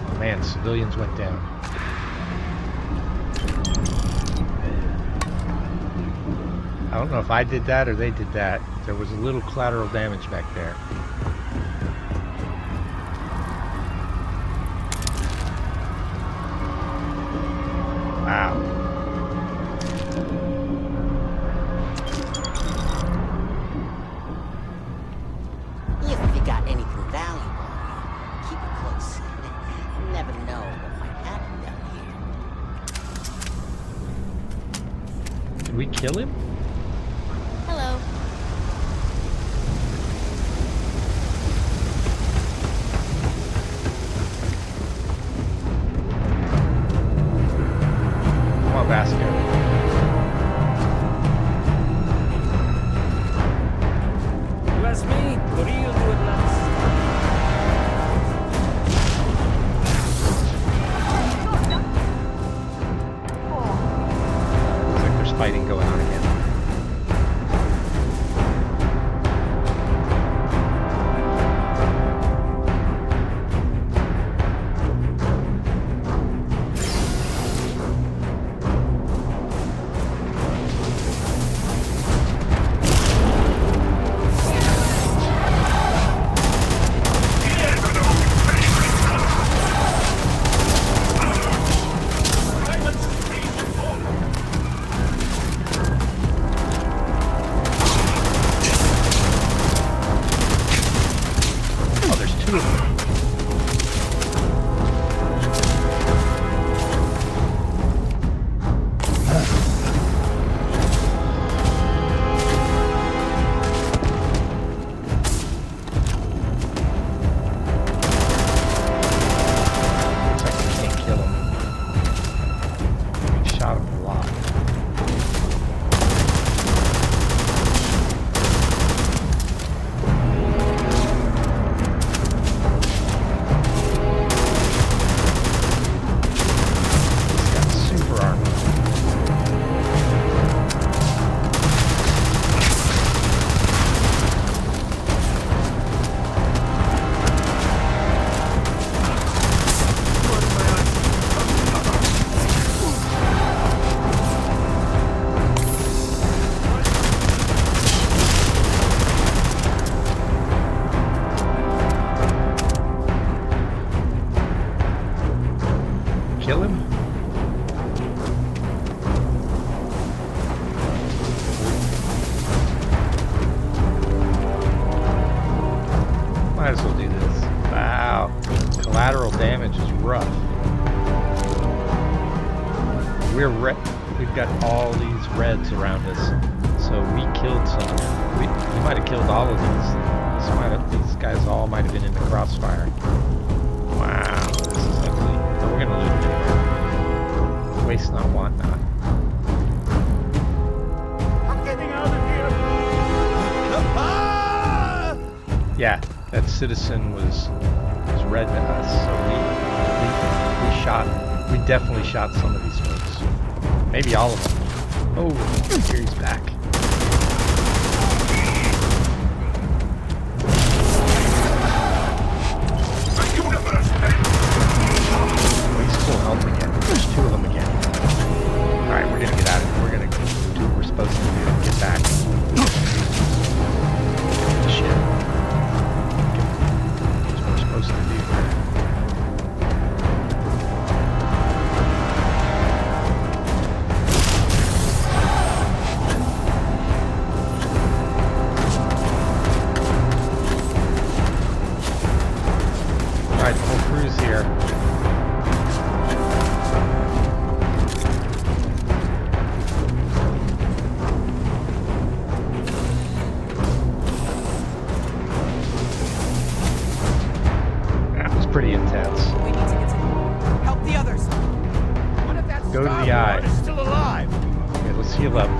Oh man, civilians went down. don't know if I did that or they did that. There was a little collateral damage back there. Wow. If you got anything valuable, keep it close. You never know what might happen down here. Did we kill him? Hello. Come on, Vasco. You ask me, what do you do at last? Looks like there's fighting going on again. Oh, there's two of them. Looks like we can't kill him. We shot him a lot. He's got super armor. Kill him? Might as well do this. Wow. Collateral damage is rough. We've got all these reds around us. So we killed some. We might have killed all of these. These guys all might have been in the crossfire. Wow, this is ugly. But we're gonna loot it anyway. Waste not, want not. I'm getting out of here! Yeah, that citizen was red to us, so we definitely shot some of these folks. Maybe all of them. Oh, here he's back. Oh, he's full health again. There's two of them again. Alright, we're gonna get out of here. We're gonna do what we're supposed to do and get back. Shit. That's what we're supposed to do. Alright, the whole crew's here. That was pretty intense. We need to get to help the others. What if that Go to the eye. Starfield is still alive? Okay, let's heal up.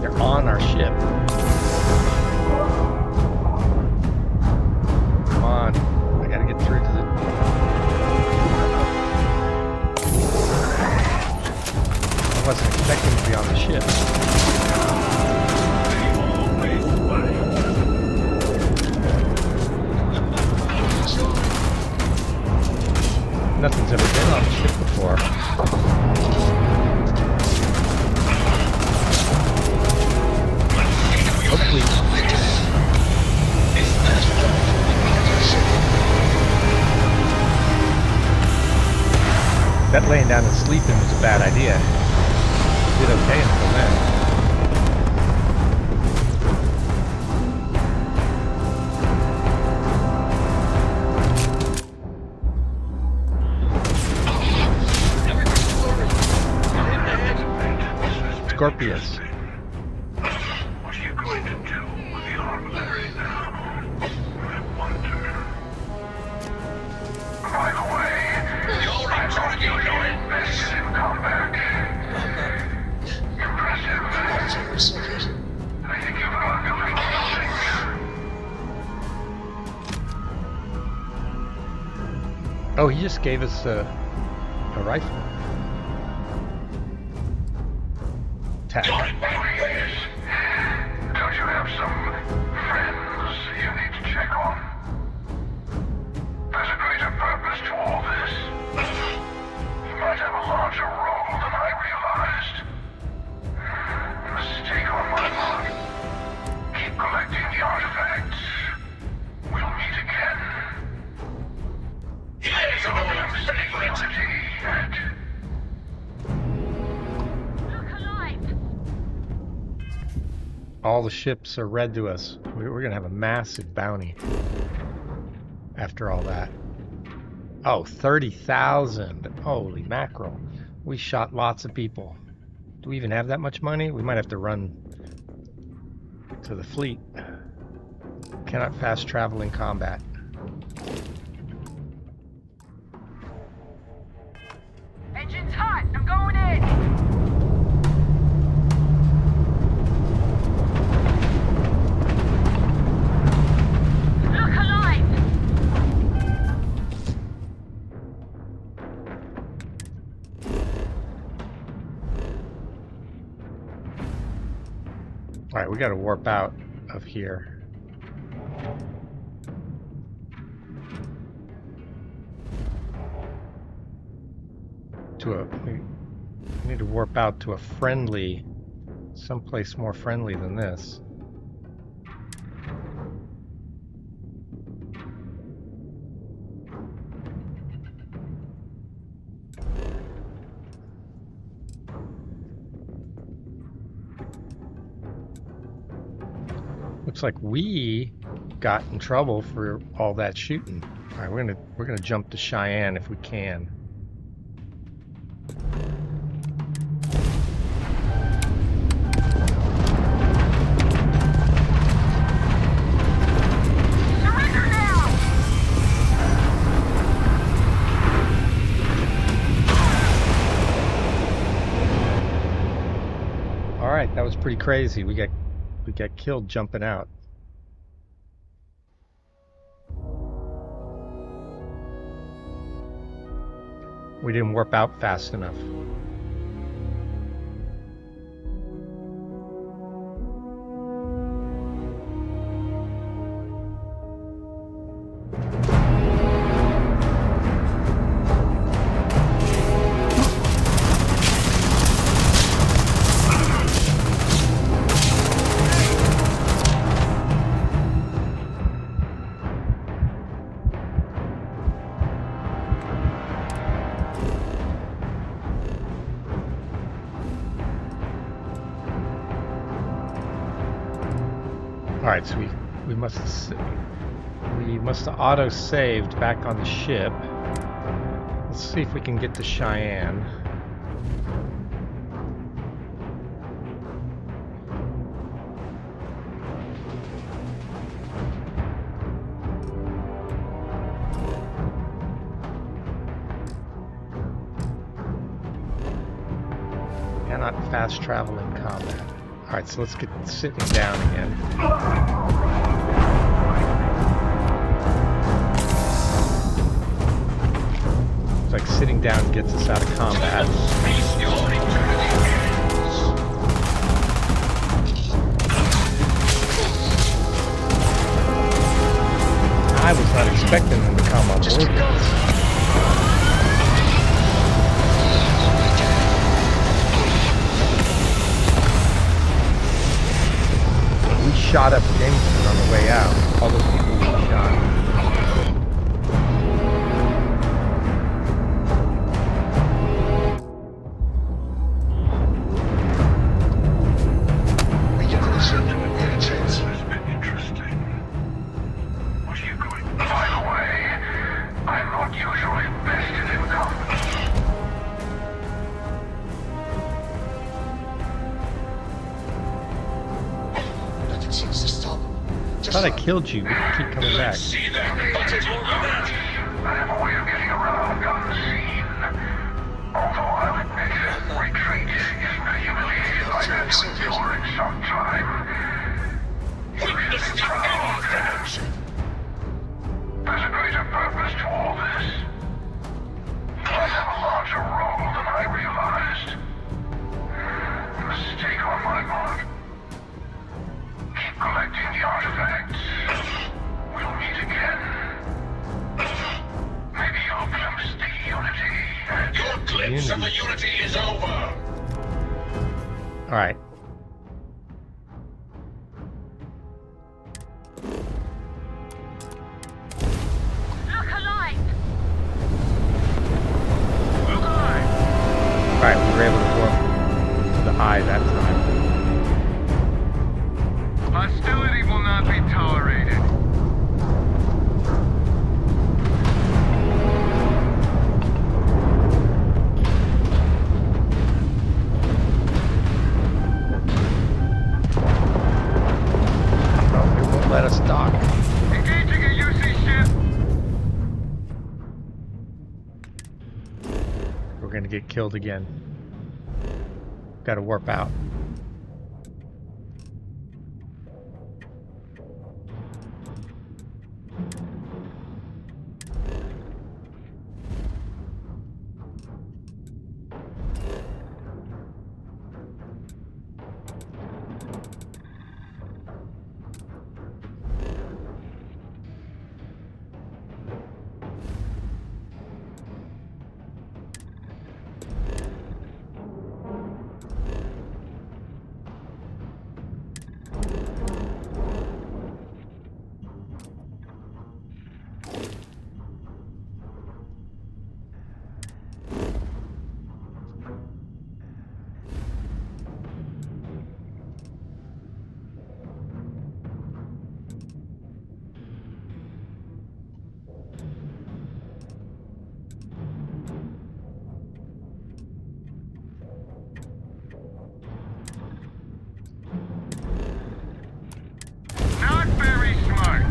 They're on our ship. Come on. I gotta get through to the... I wasn't expecting to be on the ship. Nothing's ever been on the ship before. Hopefully. That laying down and sleeping was a bad idea. Did okay until then. Scorpius. What are you going to do with the armillary now? I wonder. By the way, I thought you were doing best in combat. Impressive. I think you've learned a little something. Oh, he just gave us a rifle. Attack. Don't you have some friends you need to check on? There's a greater purpose to all this. You might have a larger role than I realized. Mistake on my part. Keep collecting the artifacts. We'll meet again. Yes, I'm all the ships are red to us. We're gonna have a massive bounty after all that. Oh, 30,000. Holy mackerel. We shot lots of people. Do we even have that much money? We might have to run to the fleet. Cannot fast travel in combat. Engine's hot. I'm going in. Alright, we gotta warp out of here. We need to warp out to a friendly, someplace more friendly than this. Looks like we got in trouble for all that shooting. All right, we're gonna jump to Cheyenne if we can. All right, that was pretty crazy. We got killed jumping out. We didn't warp out fast enough. Alright, so we must have auto-saved back on the ship. Let's see if we can get to Cheyenne. Cannot fast travel in combat. Alright, so let's get sitting down again. It's like sitting down gets us out of combat. I was not expecting them to come on board with us. thought I killed you. But you keep coming back. See them, but it won't be that. I have a way of getting around unseen. Although I'll admit, retreat isn't a humiliating like that to endure in some time. Witness the evidence. There's a greater purpose to all this. I have a larger role than I realized. Mistake on my part. Keep collecting the artifacts. We'll meet again. Maybe you'll glimpse the unity. Your glimpse of the unity is over. All right. Look alive! Look alive. All right, we were able to go up to the eye that time. Hostility will not be tolerated. Oh, it won't let us dock. Engaging a UC ship. We're gonna get killed again. Gotta warp out. Not very smart.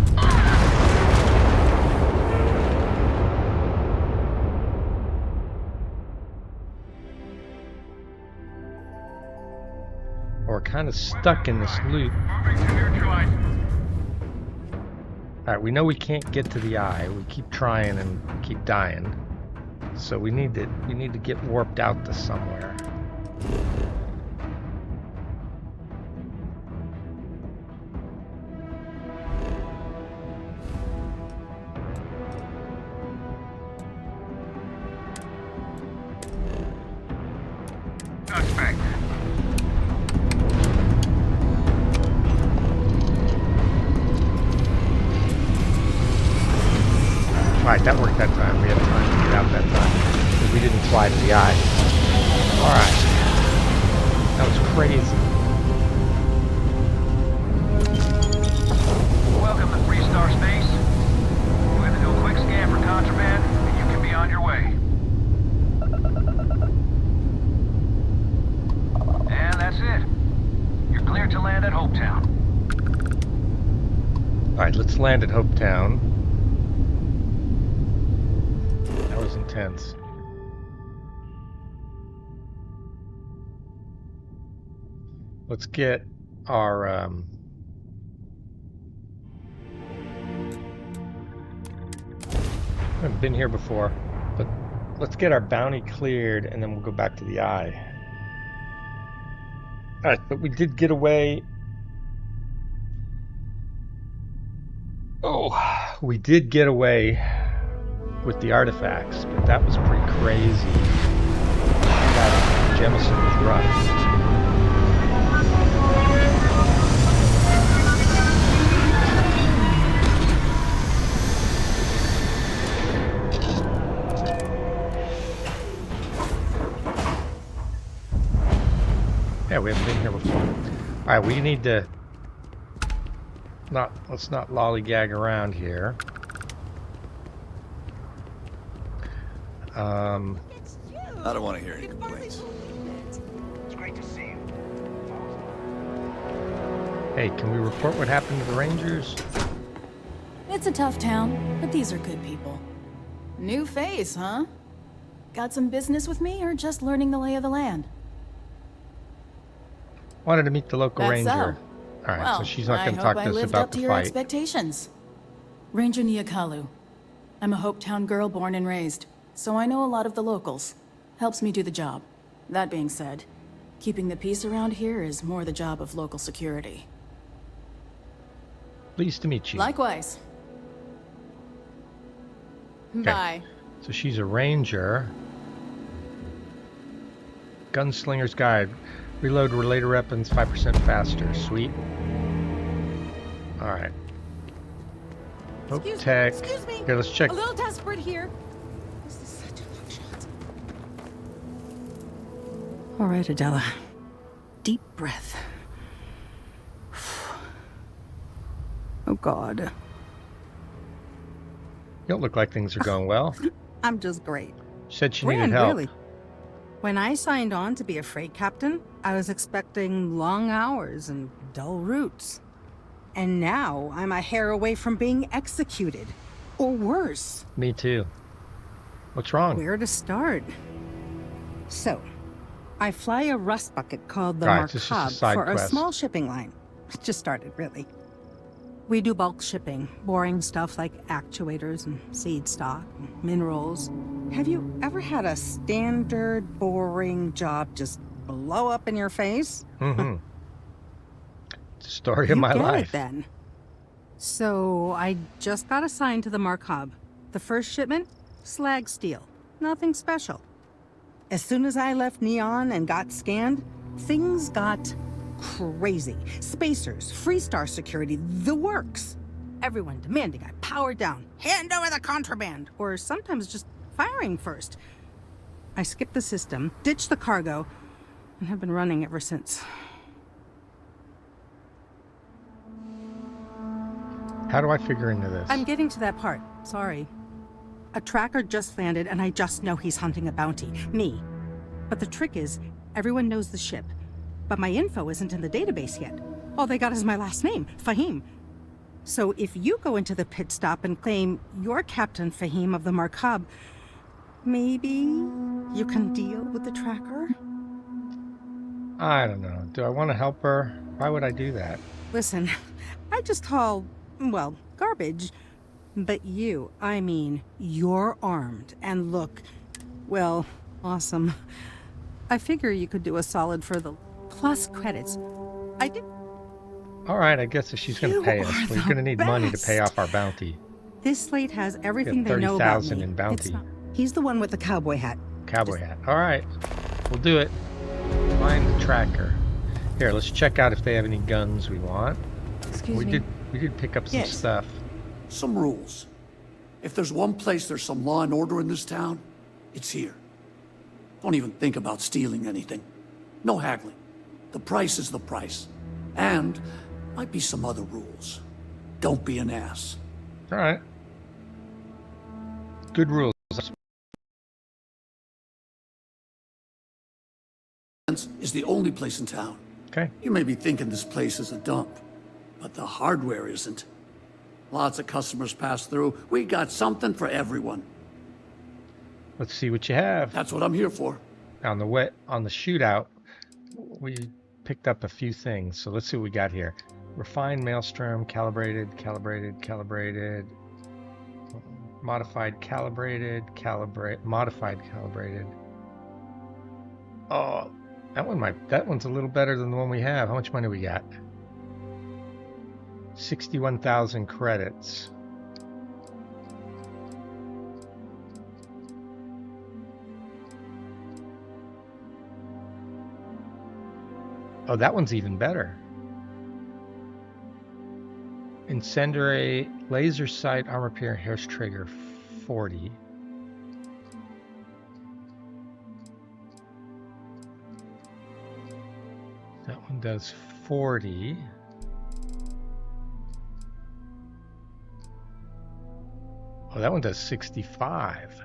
We're kind of stuck in this loop. Moving to neutralize. All right, we know we can't get to the eye. We keep trying and keep dying. So we need to get warped out to somewhere. Suspect. Alright, that worked that time. We had time to get out that time. Because we didn't fly to the eye. Alright. That was crazy. Welcome to Free Star Space. We're gonna do a quick scan for contraband, and you can be on your way. And that's it. You're cleared to land at Hopetown. Alright, let's land at Hopetown. That was intense. Let's get our I haven't been here before, but let's get our bounty cleared and then we'll go back to the eye. Alright, but we did get away. Oh, we did get away with the artifacts, but that was pretty crazy. That Jemison was rough. Yeah, we haven't been here before. Alright, we need to let's not lollygag around here. I don't want to hear any complaints. It's great to see you. Hey, can we report what happened to the Rangers? It's a tough town, but these are good people. New face, huh? Got some business with me, or just learning the lay of the land? Wanted to meet the local That's ranger. so. Alright, Well, so she's not I going to hope talk I to us lived about up to the your fight. expectations. Ranger Niakalu. I'm a Hopetown girl born and raised, so I know a lot of the locals. Helps me do the job. That being said, keeping the peace around here is more the job of local security. Pleased to meet you. Likewise. Okay. Bye. So she's a ranger. Gunslinger's Guide. Reload related weapons 5% faster. Sweet. Alright. Hope tech. Excuse me. Here, let's check. A little desperate here. This is such a long shot. All right, Adela. Deep breath. Oh, God. You don't look like things are going well. I'm just great. Said she needed help. Really. When I signed on to be a freight captain, I was expecting long hours and dull routes. And now I'm a hair away from being executed. Or worse. Me too. What's wrong? Where to start? So, I fly a rust bucket called the Right, this is a Markab side for quest. a small shipping line. It just started, really. We do bulk shipping, boring stuff like actuators and seed stock, and minerals. Have you ever had a standard, boring job just blow up in your face? Mm-hmm. It's the story of my You get life. it then. So I just got assigned to the Markab. The first shipment, slag steel. Nothing special. As soon as I left Neon and got scanned, things got crazy. Spacers, Freestar security, the works. Everyone demanding I power down, hand over the contraband, or sometimes just firing first. I skipped the system, ditched the cargo, and have been running ever since. How do I figure into this? I'm getting to that part. Sorry. A tracker just landed, and I just know he's hunting a bounty. Me. But the trick is, everyone knows the ship. But my info isn't in the database yet. All they got is my last name, Fahim. So if you go into the pit stop and claim you're Captain Fahim of the Markab, maybe you can deal with the tracker? I don't know. Do I want to help her? Why would I do that? Listen, I just haul, well, garbage. But you, I mean, you're armed and look, well, awesome. I figure you could do a solid for the plus credits. I did. All right, I guess if she's going to pay us, we're going to need money to pay best. off our bounty. This slate has everything We have they know about 30,000 me. in bounty. He's the one with the cowboy hat. Cowboy hat. All right, we'll do it. Find the tracker. Here, let's check out if they have any guns we want. Excuse me. We did pick up some Yes. stuff. Some rules. If there's one place there's some law and order in this town, it's here. Don't even think about stealing anything. No haggling. The price is the price. And might be some other rules. Don't be an ass. All right. Good rules. Is the only place in town. Okay. You may be thinking this place is a dump, but the hardware isn't. Lots of customers pass through. We got something for everyone. Let's see what you have. That's what I'm here for. On the shootout, we picked up a few things. So let's see what we got here. Refined maelstrom, calibrated, modified, modified, calibrated. Oh, that one's a little better than the one we have. How much money we got? 61,000 credits. Oh, that one's even better. Incendiary laser sight armor piercer hair trigger 40. That one does 40. Oh, that one does 65.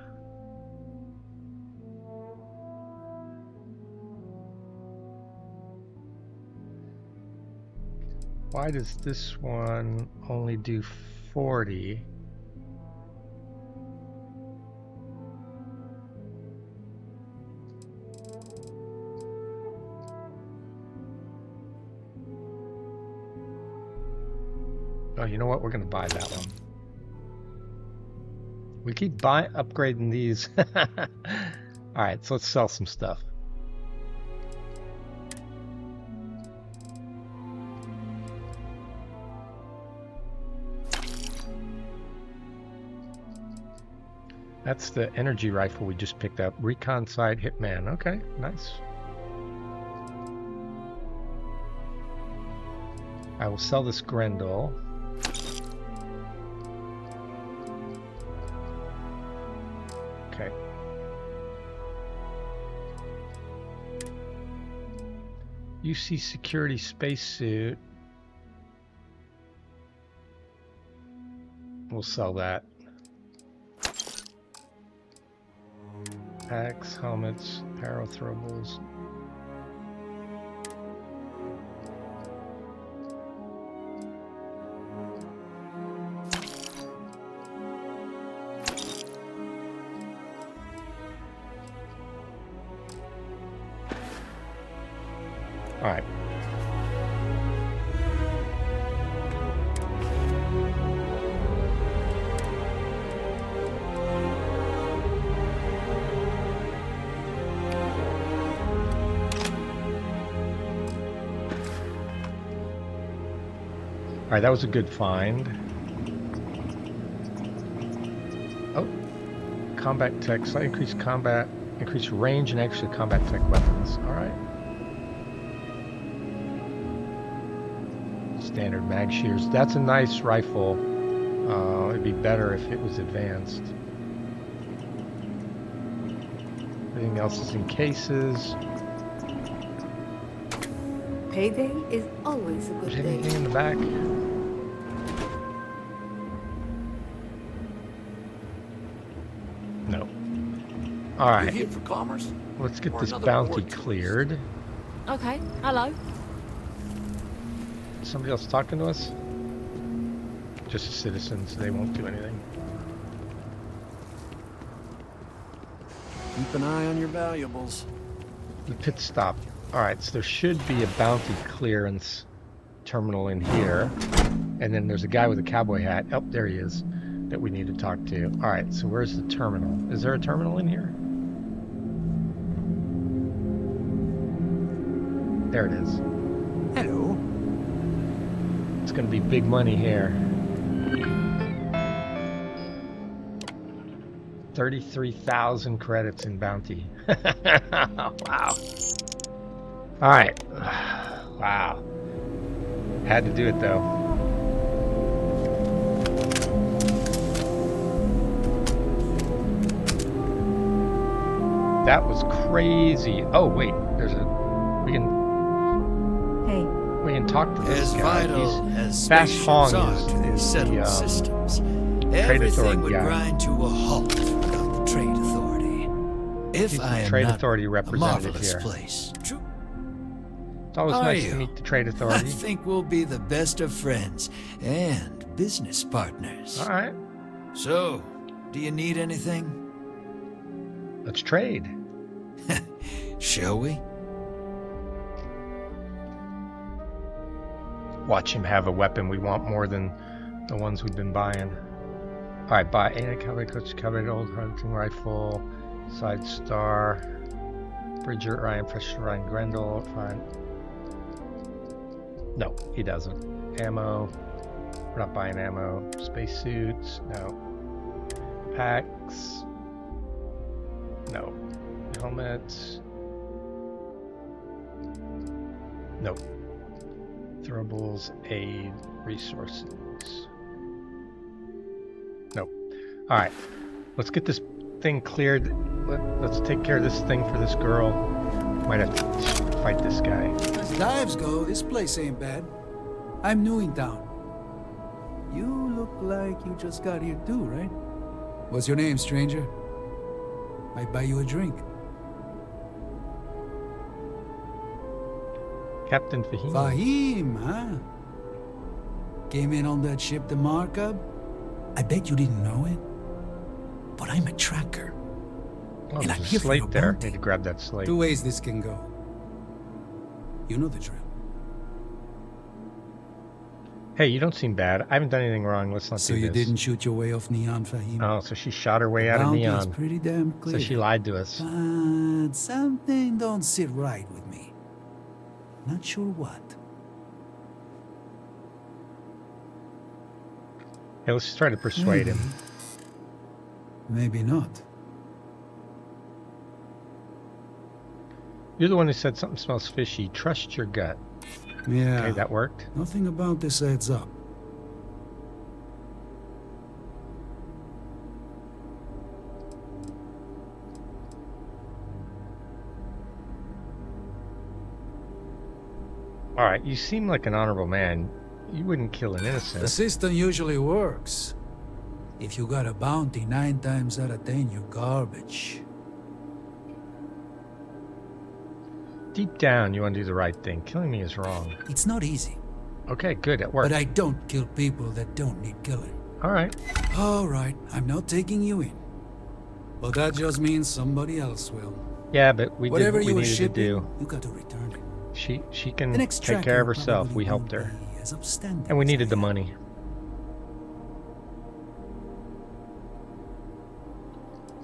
Why does this one only do 40? Oh, you know what? We're going to buy that one. We keep upgrading these. All right, so let's sell some stuff. That's the energy rifle we just picked up. Recon side hitman. Okay, nice. I will sell this Grendel. Okay. UC security spacesuit. We'll sell that. Packs, helmets, apparel, throwables. All right. All right, that was a good find. Oh, combat tech, slightly increased combat, increased range and actually combat tech weapons. All right. Standard mag shears. That's a nice rifle. It'd be better if it was advanced. Everything else is in cases. Payday is always a good Is day. anything in the back? No. All right. You here for commerce? Let's get Or this another bounty port tourist? cleared. Okay, hello. Somebody else talking to us? Just citizens. They won't do anything. Keep an eye on your valuables. The pit stop. Alright, so there should be a bounty clearance terminal in here. And then there's a guy with a cowboy hat. Oh, there he is. That we need to talk to. Alright, so where's the terminal? Is there a terminal in here? There it is. Hello. It's gonna be big money here. 33,000 credits in bounty. Wow. Alright. Wow. Had to do it though. That was crazy. Oh wait, there's a we can talk to this As guy. vital He's as Fast spaceships Hong are to these is settled the systems, Trade everything Authority would guy. grind to a halt without the Trade Authority. If He's I the am Trade not Authority a representative marvelous here. place. It's always Are nice you? to meet the Trade I Authority. think we'll be the best of friends and business partners. All right. So, do you need anything? Let's trade. Shall we? Watch him have a weapon we want more than the ones we've been buying. Alright, buy a cavalry coach, cavalry old hunting rifle, side star, Bridger, Ryan, Fresh, Ryan, Grendel, fine. No, he doesn't. Ammo. We're not buying ammo. Spacesuits. No. Packs. No. Helmets. Nope. Throwables, aid, resources. Nope. Alright. Let's get this thing cleared. Let's take care of this thing for this girl. Might have to fight this guy. As dives go, this place ain't bad. I'm new in town. You look like you just got here too, right? What's your name, stranger? Might buy you a drink. Captain Fahim. Fahim, huh? came in on that ship, the Markup? I bet you didn't know it. But I'm a tracker. Oh, and there's I'm a here for slate your there. bounty. Need to grab that slate. 2 ways this can go. You know the drill. Hey, you don't seem bad. I haven't done anything wrong. Let's not So do you this. didn't shoot your way off Neon, Fahim? Oh, so she shot her way The out of bounty is Neon. pretty damn clear. So she lied to us. But something don't sit right with me. Not sure what. Hey, let's just try to persuade him. Maybe not. You're the one who said something smells fishy. Trust your gut. Yeah. Okay, that worked. Nothing about this adds up. All right, you seem like an honorable man. You wouldn't kill an innocent. The system usually works. If you got a bounty, 9 times out of 10, you're garbage. Deep down, you want to do the right thing. Killing me is wrong. It's not easy. Okay, good. It worked. But I don't kill people that don't need killing. All right. All right, I'm not taking you in. But that just means somebody else will. Yeah, but we Whatever did what you we were needed shipping, to do. you got to return it. She can The next take care of tracker herself. probably We helped won't her. be as upstanding And we as needed I the am. money.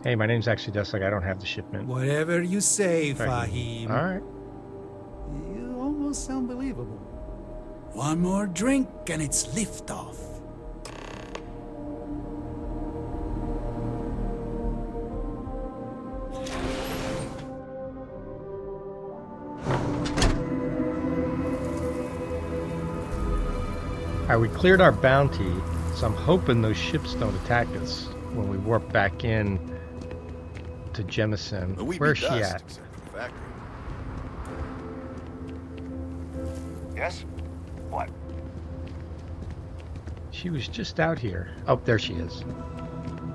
Hey, my name's actually Deslok. I don't have the shipment. Whatever you say, Fahim. Fahim. All right. You almost sound believable. One more drink and it's liftoff. All right, we cleared our bounty, so I'm hoping those ships don't attack us when we warp back in to Jemison. Where's she at? Yes? What? She was just out here. Oh, there she is.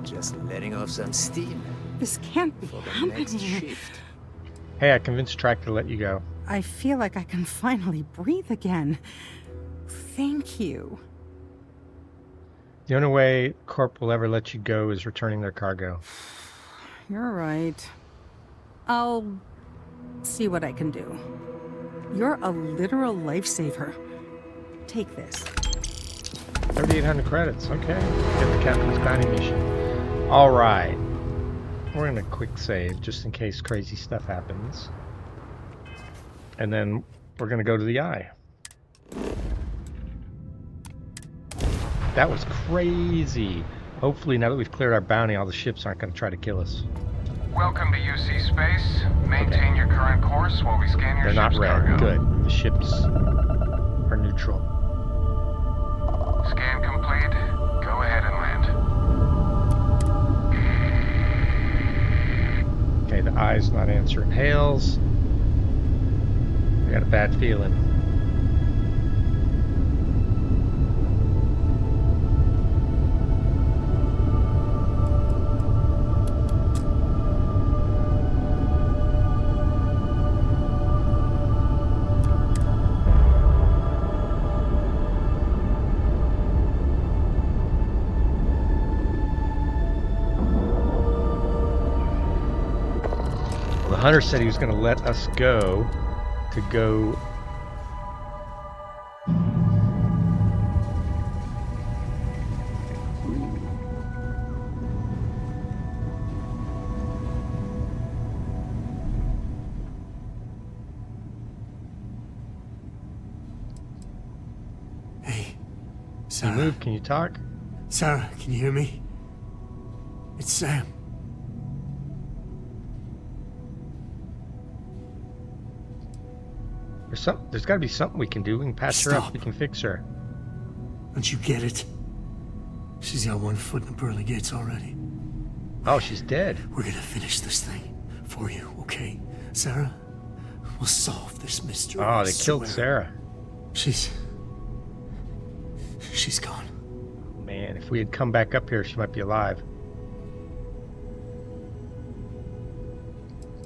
Just letting off some steam This can't be for the happening. next shift. Hey, I convinced Track to let you go. I feel like I can finally breathe again. Thank you. The only way Corp will ever let you go is returning their cargo. You're right. I'll see what I can do. You're a literal lifesaver. Take this. 3,800 credits. Okay. Get the Captain's Bounty mission. All right. We're going to quick save just in case crazy stuff happens. And then we're going to go to the Eye. That was crazy. Hopefully, now that we've cleared our bounty, all the ships aren't going to try to kill us. Welcome to UC Space. Maintain your current course while we scan your They're not ship's red. cargo. Good. The ships are neutral. Scan complete. Go ahead and land. Okay, the Eye's not answering hails. I got a bad feeling. The hunter said he was going to let us go to go. Hey, Can Sarah. you move? Can you talk? Sarah, can you hear me? It's Sam. There's got to be something we can do. We can patch her up. Stop. We can fix her. Don't you get it? She's got one foot in the pearly gates already. Oh, she's dead. We're gonna finish this thing for you, okay? Sarah? We'll solve this mystery. Oh, I they killed swear. Sarah. She's gone. Man, if we had come back up here, she might be alive.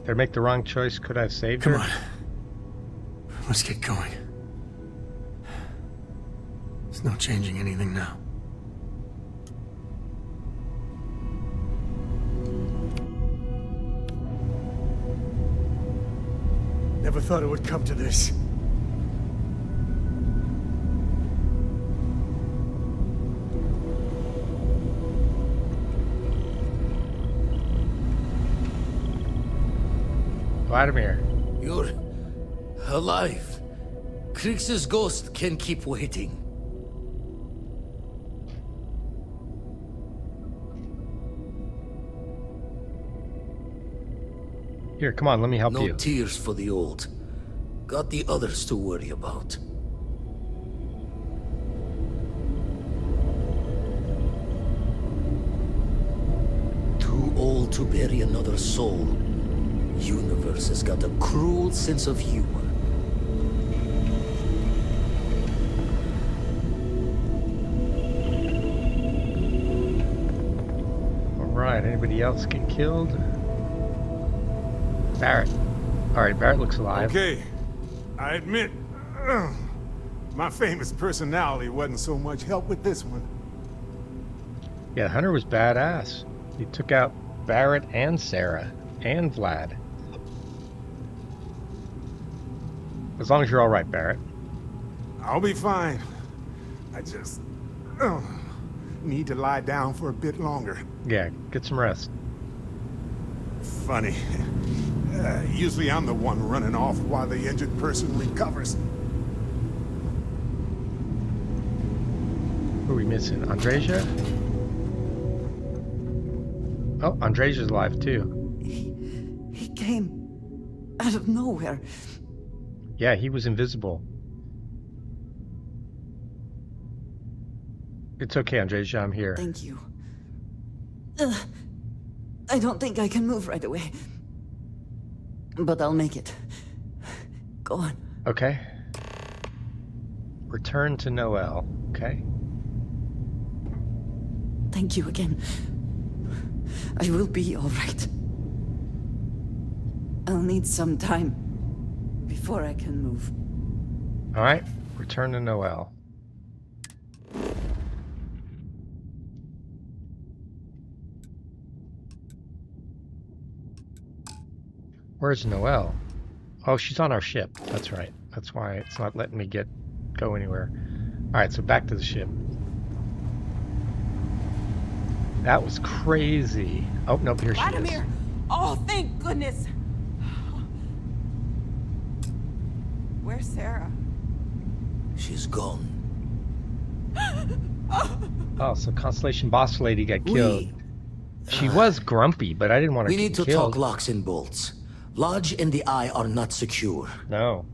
Did I make the wrong choice? Could I have saved her? Come on. Let's get going. There's no changing anything now. Never thought it would come to this. Vladimir. You're alive. Krix's ghost can keep waiting. Here, come on, let me help you. No tears for the old. Got the others to worry about. Too old to bury another soul. Universe has got a cruel sense of humor. Alright, anybody else get killed? Barrett. Alright, Barrett looks alive. Okay, I admit, my famous personality wasn't so much help with this one. Yeah, Hunter was badass. He took out Barrett and Sarah and Vlad. As long as you're alright, Barrett. I'll be fine. I just need to lie down for a bit longer. Yeah, get some rest. Funny. Usually I'm the one running off while the injured person recovers. Who are we missing? Andreja? Oh, Andreja's alive too. He came out of nowhere. Yeah, he was invisible. It's okay, Andreja, I'm here. Thank you. I don't think I can move right away. But I'll make it. Go on. Okay. Return to Noel, okay? Thank you again. I will be all right. I'll need some time before I can move. All right, return to Noel. Where's Noel? Oh, she's on our ship. That's right. That's why it's not letting me go anywhere. All right, so back to the ship. That was crazy. Oh, nope, here she is. Vladimir! Oh, thank goodness! Where's Sarah? She's gone. Oh, so Constellation Boss Lady got killed. She was grumpy, but I didn't want her to We get need to killed. talk locks and bolts. Lodge and the Eye are not secure. No.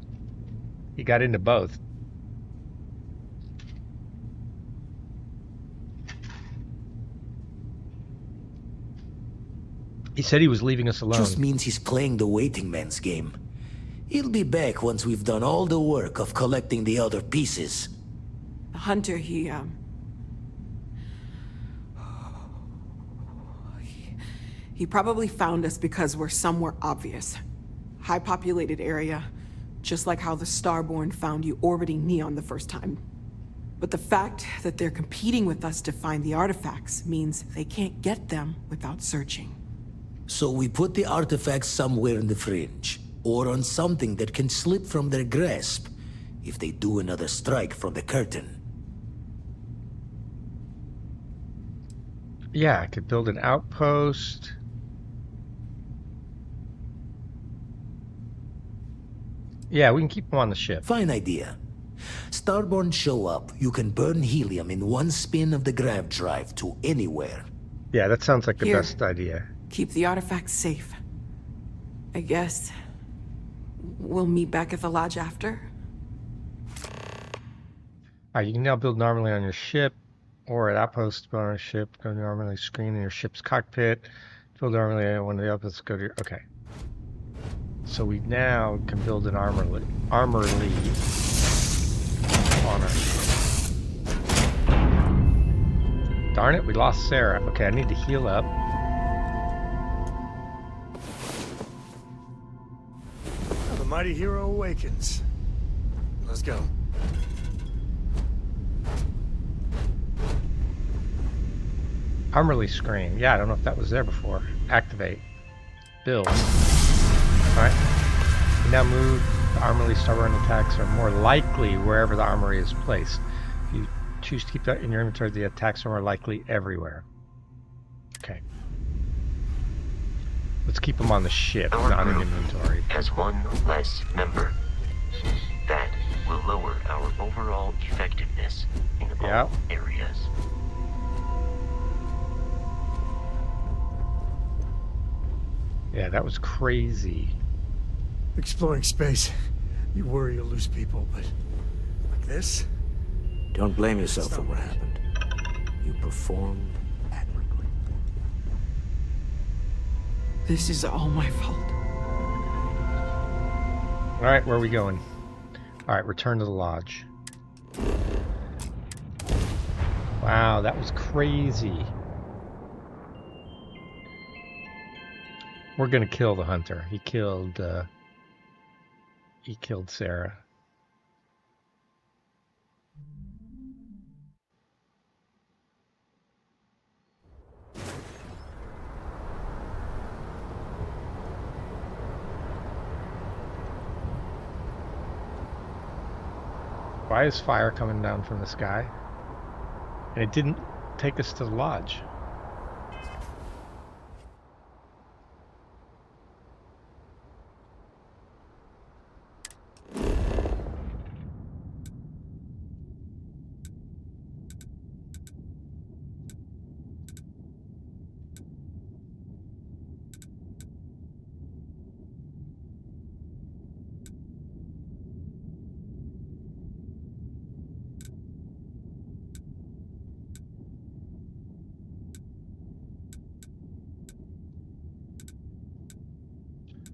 He got into both. He said he was leaving us alone. Just means he's playing the waiting man's game. He'll be back once we've done all the work of collecting the other pieces. The hunter, he probably found us because we're somewhere obvious. High-populated area, just like how the Starborn found you orbiting Neon the first time. But the fact that they're competing with us to find the artifacts means they can't get them without searching. So we put the artifacts somewhere in the fringe, or on something that can slip from their grasp if they do another strike from the curtain. Yeah, I could build an outpost. Yeah, we can keep them on the ship. Fine idea. Starborn show up, you can burn helium in one spin of the grav drive to anywhere. Yeah, that sounds like the Here. best idea. Keep the artifacts safe. I guess we'll meet back at the lodge after. Alright, you can now build normally on your ship, or at outpost, build on your ship, go normally screen in your ship's cockpit, build normally on one of the outposts, go to your... Okay. So we now can build an armor lead on our ship. Darn it, we lost Sarah. Okay, I need to heal up. The mighty hero awakens. Let's go. Armorly screen. Yeah, I don't know if that was there before. Activate. Build. Alright. Now move. The armorly starborn attacks are more likely wherever the armory is placed. If you choose to keep that in your inventory, the attacks are more likely everywhere. Okay. Let's keep them on the ship, not in inventory. As one less member. That will lower our overall effectiveness in all areas. Yeah, that was crazy. Exploring space. You worry you'll lose people, but like this? Don't blame yourself for what happened. You performed admirably. This is all my fault. Alright, where are we going? Alright, return to the lodge. Wow, that was crazy. We're gonna kill the hunter. He killed Sarah. Why is fire coming down from the sky? And it didn't take us to the lodge.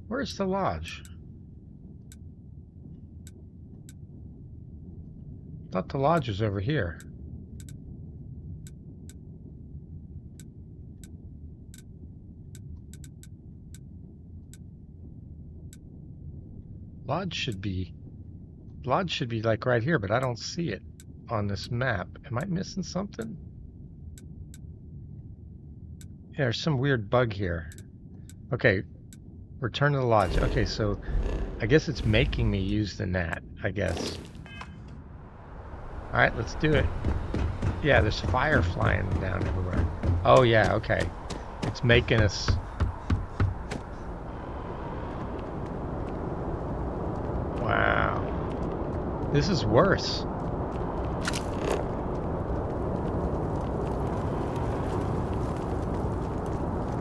Where's the lodge? I thought the lodge was over here. Lodge should be like right here, but I don't see it on this map. Am I missing something? Yeah, there's some weird bug here. Okay, return to the lodge. Okay, so I guess it's making me use the gnat, I guess. Alright, let's do it. Yeah, there's fire flying down everywhere. Oh yeah, okay. It's making us... Wow. This is worse.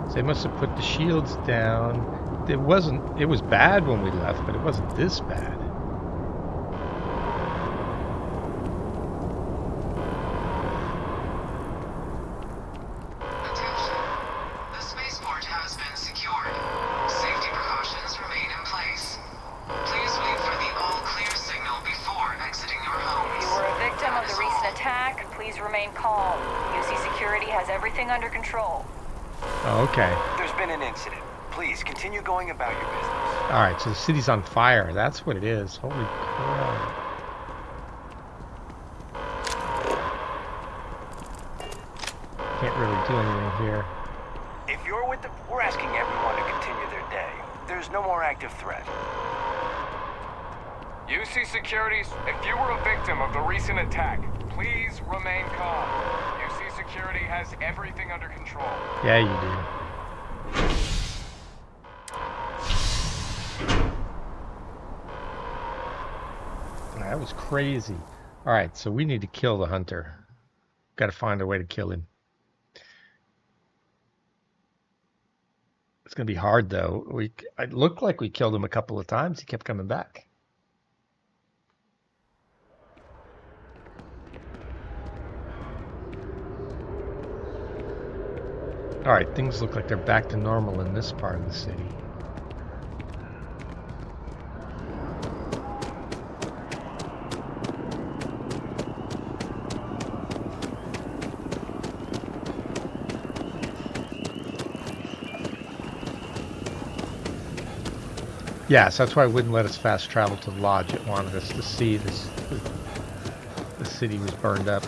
So they must have put the shields down. It was bad when we left, but it wasn't this bad. Attention. The spaceport has been secured. Safety precautions remain in place. Please wait for the all-clear signal before exiting your homes. If you were a victim of the recent attack, please remain calm. UC Security has everything under control. Oh, okay. There's been an incident. Please continue going about your business. Alright, so the city's on fire. That's what it is. Holy crap. Can't really do anything here. If you're with the... We're asking everyone to continue their day. There's no more active threat. UC Securities, if you were a victim of the recent attack, please remain calm. UC Security has everything under control. Yeah, you do. That was crazy. Alright, so we need to kill the hunter. Gotta find a way to kill him. It's gonna be hard though. It looked like we killed him a couple of times. He kept coming back. Alright, things look like they're back to normal in this part of the city. Yeah, so that's why it wouldn't let us fast travel to the lodge. It wanted us to see this. The city was burned up.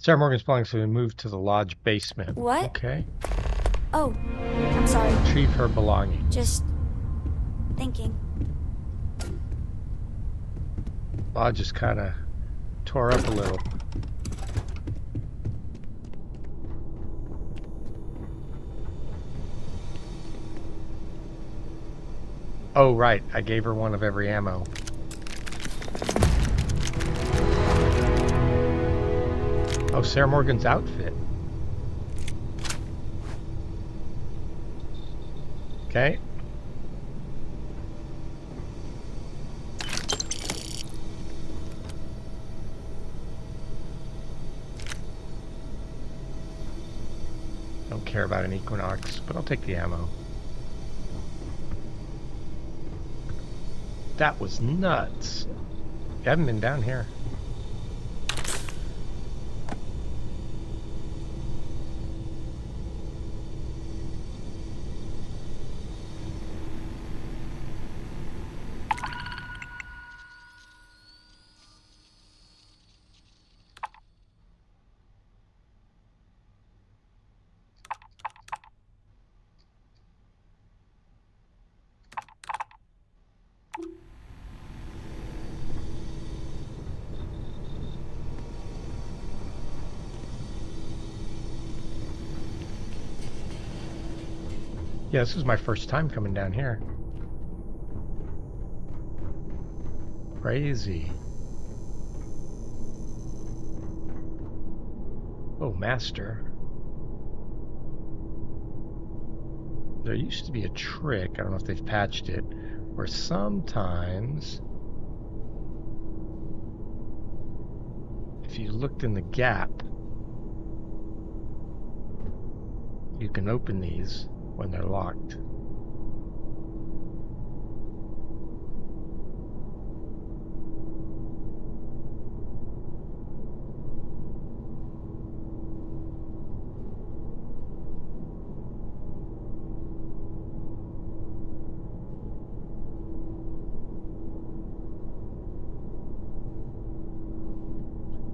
Sarah Morgan's belongings have been moved to the lodge basement. What? Okay. Oh, I'm sorry. Retrieve her belongings. Just thinking. Lodge is kind of tore up a little. Oh, right. I gave her one of every ammo. Oh, Sarah Morgan's outfit. Okay. Don't care about an Equinox, but I'll take the ammo. That was nuts. You haven't been down here. Yeah, this is my first time coming down here. Crazy. Oh, master. There used to be a trick, I don't know if they've patched it, where sometimes if you looked in the gap, you can open these when they're locked.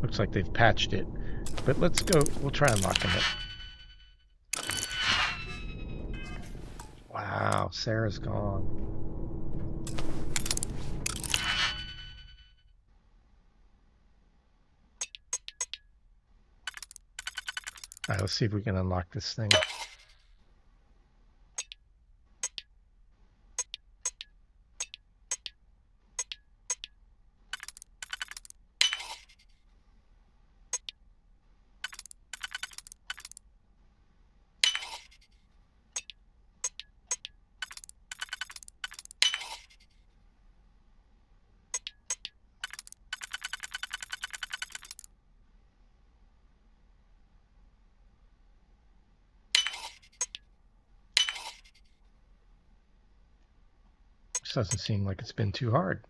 Looks like they've patched it, but let's go, we'll try unlocking it. Wow, Sarah's gone. Alright, let's see if we can unlock this thing. This doesn't seem like it's been too hard.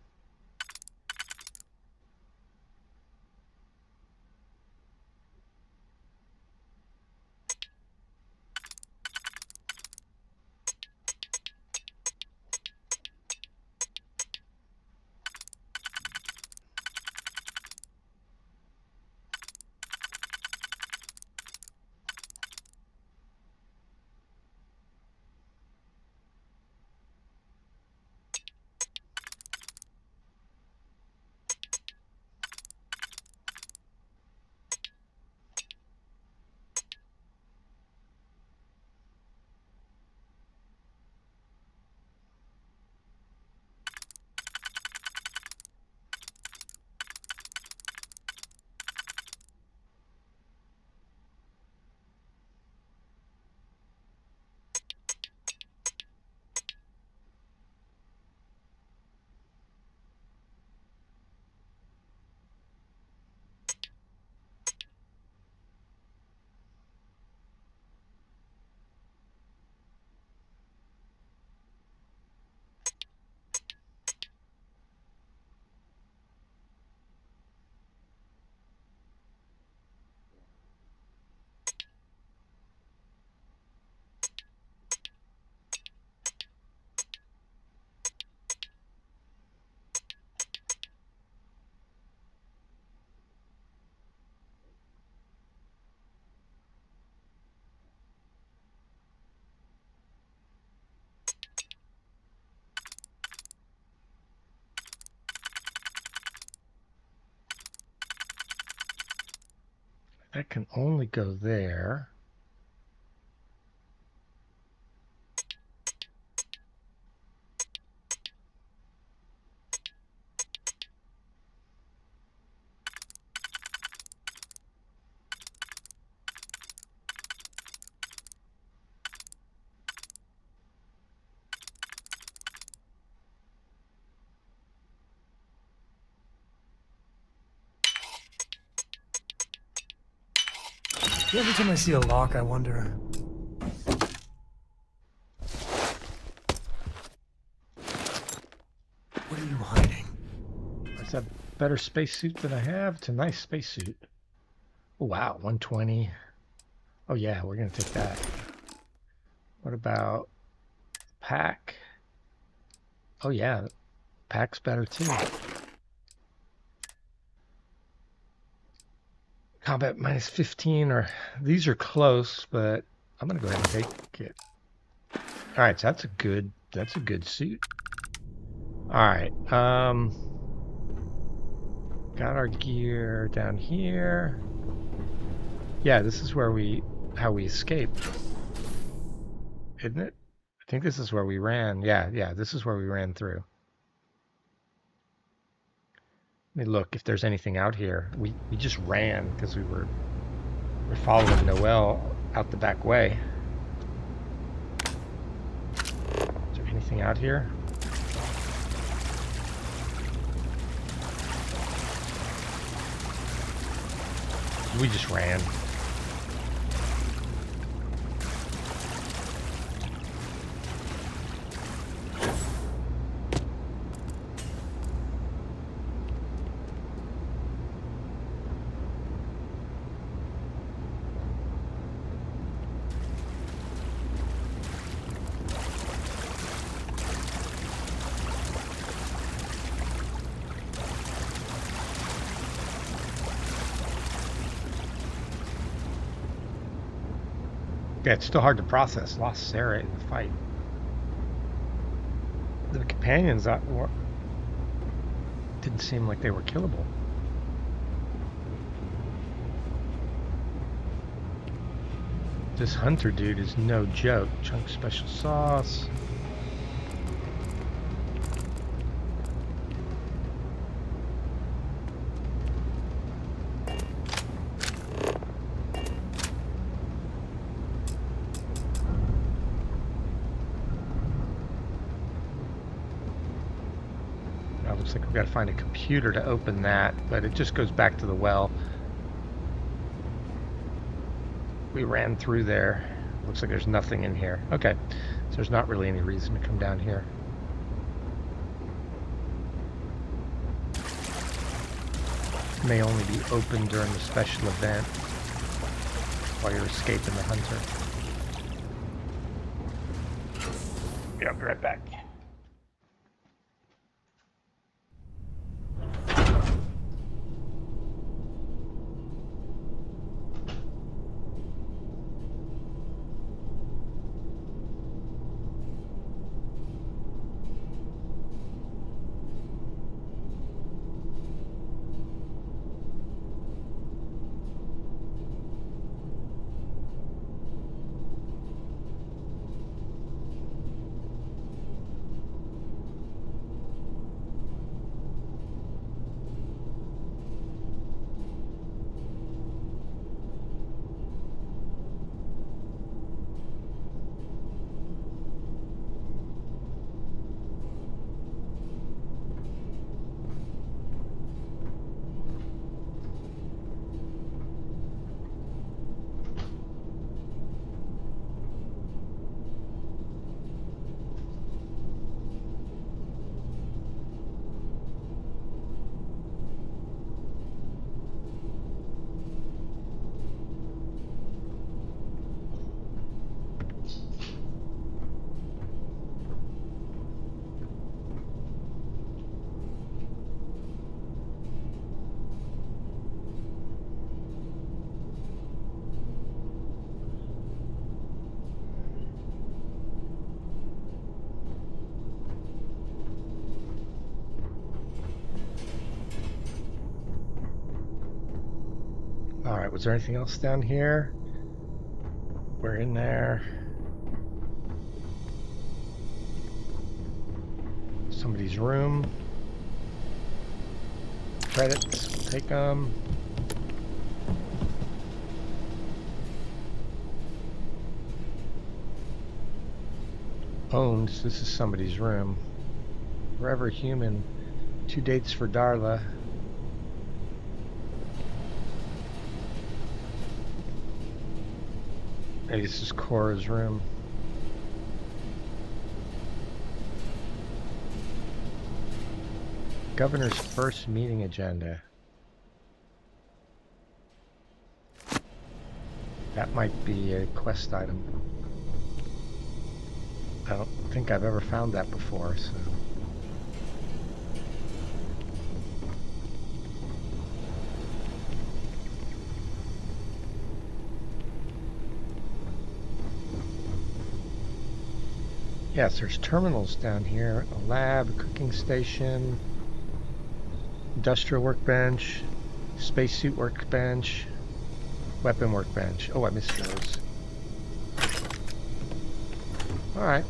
That can only go there. Every time I see a lock, I wonder. What are you hiding? Is that a better spacesuit than I have? It's a nice spacesuit. Oh, wow, 120. Oh yeah, we're gonna take that. What about pack? Oh yeah, pack's better too. Combat minus 15, or these are close, but I'm gonna go ahead and take it. All right, so that's a good suit. All right, got our gear down here. Yeah, this is where how we escaped, isn't it? I think this is where we ran. Yeah, this is where we ran through. Let me look if there's anything out here. We just ran because we're following Noel out the back way. Is there anything out here? We just ran. Yeah, it's still hard to process. Lost Sarah in the fight. The companions didn't seem like they were killable. This hunter dude is no joke. Chunk special sauce. Looks like we've got to find a computer to open that, but it just goes back to the well. We ran through there. Looks like there's nothing in here. Okay, so there's not really any reason to come down here. It may only be open during the special event while you're escaping the hunter. Yeah, I'll be right back. Alright, was there anything else down here? We're in there. Somebody's room. Credits, take them. Owned, so this is somebody's room. Forever Human. 2 dates for Darla. Maybe this is Cora's room. Governor's first meeting agenda. That might be a quest item. I don't think I've ever found that before, so. Yes, there's terminals down here. A lab, a cooking station, industrial workbench, spacesuit workbench, weapon workbench. Oh, I missed those. Alright.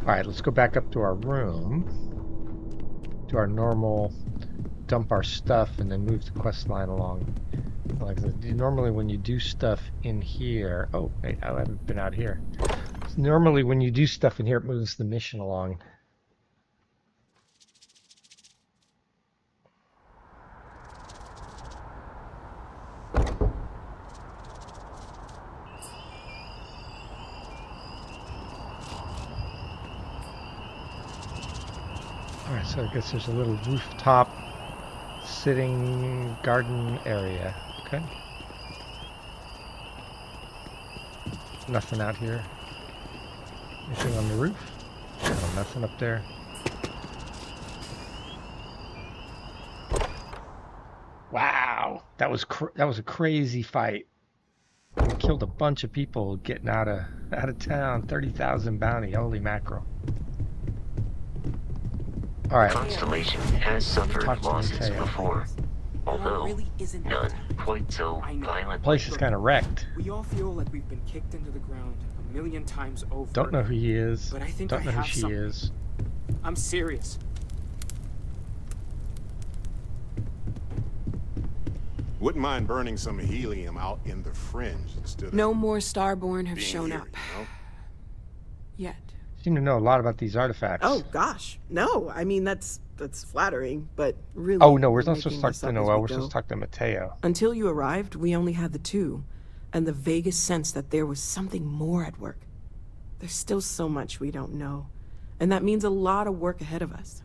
Alright, let's go back up to our room. Do our normal dump our stuff and then move the quest line along. Like normally when you do stuff in here... Oh, wait, I haven't been out here. Normally when you do stuff in here, it moves the mission along. Alright, so I guess there's a little rooftop sitting garden area. Okay. Nothing out here. Anything on the roof? No, nothing up there. Wow, that was a crazy fight. We killed a bunch of people getting out of town. 30,000 bounty. Holy mackerel! All right. Constellation has suffered losses before, although none quite so violent. Place is kind of wrecked. We all feel like we've been kicked into the ground a million times over. Don't know who he is. But I think don't know who she something. is. I'm serious. Wouldn't mind burning some helium out in the fringe instead of... No more Starborn have shown up. You know? Yet. Seem to know a lot about these artifacts. Oh gosh, no. I mean that's flattering, but really. Oh no, we're not supposed to talk to Noel. We're supposed to talk to Mateo. Until you arrived, we only had the two, and the vaguest sense that there was something more at work. There's still so much we don't know, and that means a lot of work ahead of us.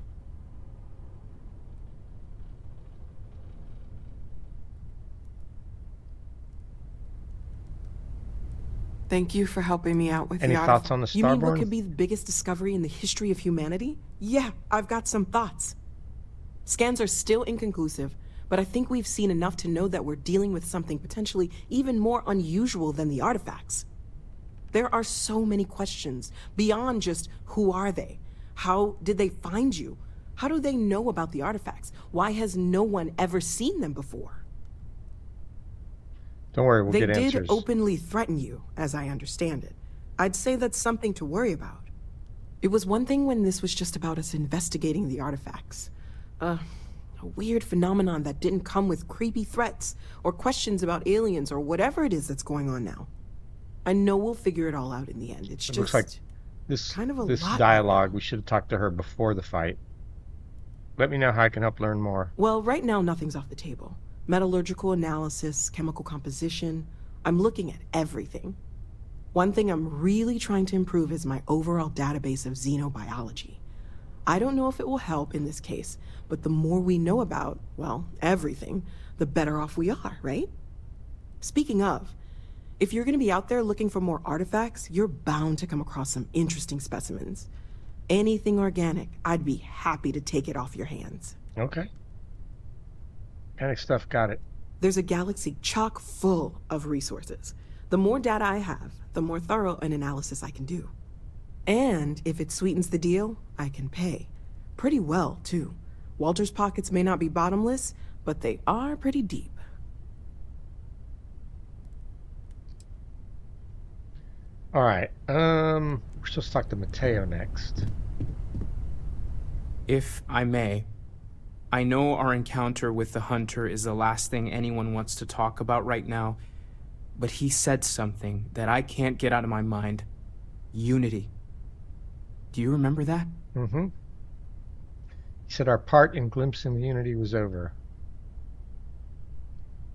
Thank you for helping me out with Any thoughts on the Starborn? You mean what could be the biggest discovery in the history of humanity? Yeah, I've got some thoughts. Scans are still inconclusive, but I think we've seen enough to know that we're dealing with something potentially even more unusual than the artifacts. There are so many questions beyond just who are they? How did they find you? How do they know about the artifacts? Why has no one ever seen them before? Don't worry, we'll get answers. They did openly threaten you, as I understand it. I'd say that's something to worry about. It was one thing when this was just about us investigating the artifacts. A weird phenomenon that didn't come with creepy threats or questions about aliens or whatever it is that's going on now. I know we'll figure it all out in the end. It's just looks like this kind of a this lot. dialogue. We should have talked to her before the fight. Let me know how I can help learn more. Well, right now nothing's off the table. Metallurgical analysis, chemical composition. I'm looking at everything. One thing I'm really trying to improve is my overall database of xenobiology. I don't know if it will help in this case, but the more we know about, well, everything, the better off we are, right? Speaking of, if you're going to be out there looking for more artifacts, you're bound to come across some interesting specimens. Anything organic, I'd be happy to take it off your hands. Okay. Organic stuff, got it. There's a galaxy chock full of resources. The more data I have, the more thorough an analysis I can do. And if it sweetens the deal, I can pay. Pretty well, too. Walter's pockets may not be bottomless, but they are pretty deep. All right. We're supposed to talk to Mateo next. If I may, I know our encounter with the Hunter is the last thing anyone wants to talk about right now, but he said something that I can't get out of my mind. Unity. Do you remember that? Mm-hmm. He said our part in glimpsing the Unity was over.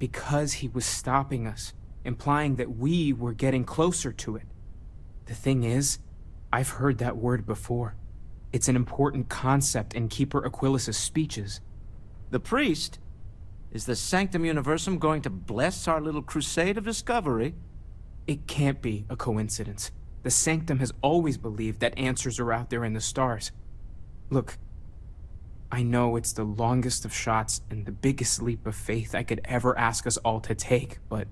Because he was stopping us, implying that we were getting closer to it. The thing is, I've heard that word before. It's an important concept in Keeper Aquilas's speeches. The priest? Is the Sanctum Universum going to bless our little crusade of discovery? It can't be a coincidence. The Sanctum has always believed that answers are out there in the stars. Look, I know it's the longest of shots and the biggest leap of faith I could ever ask us all to take, but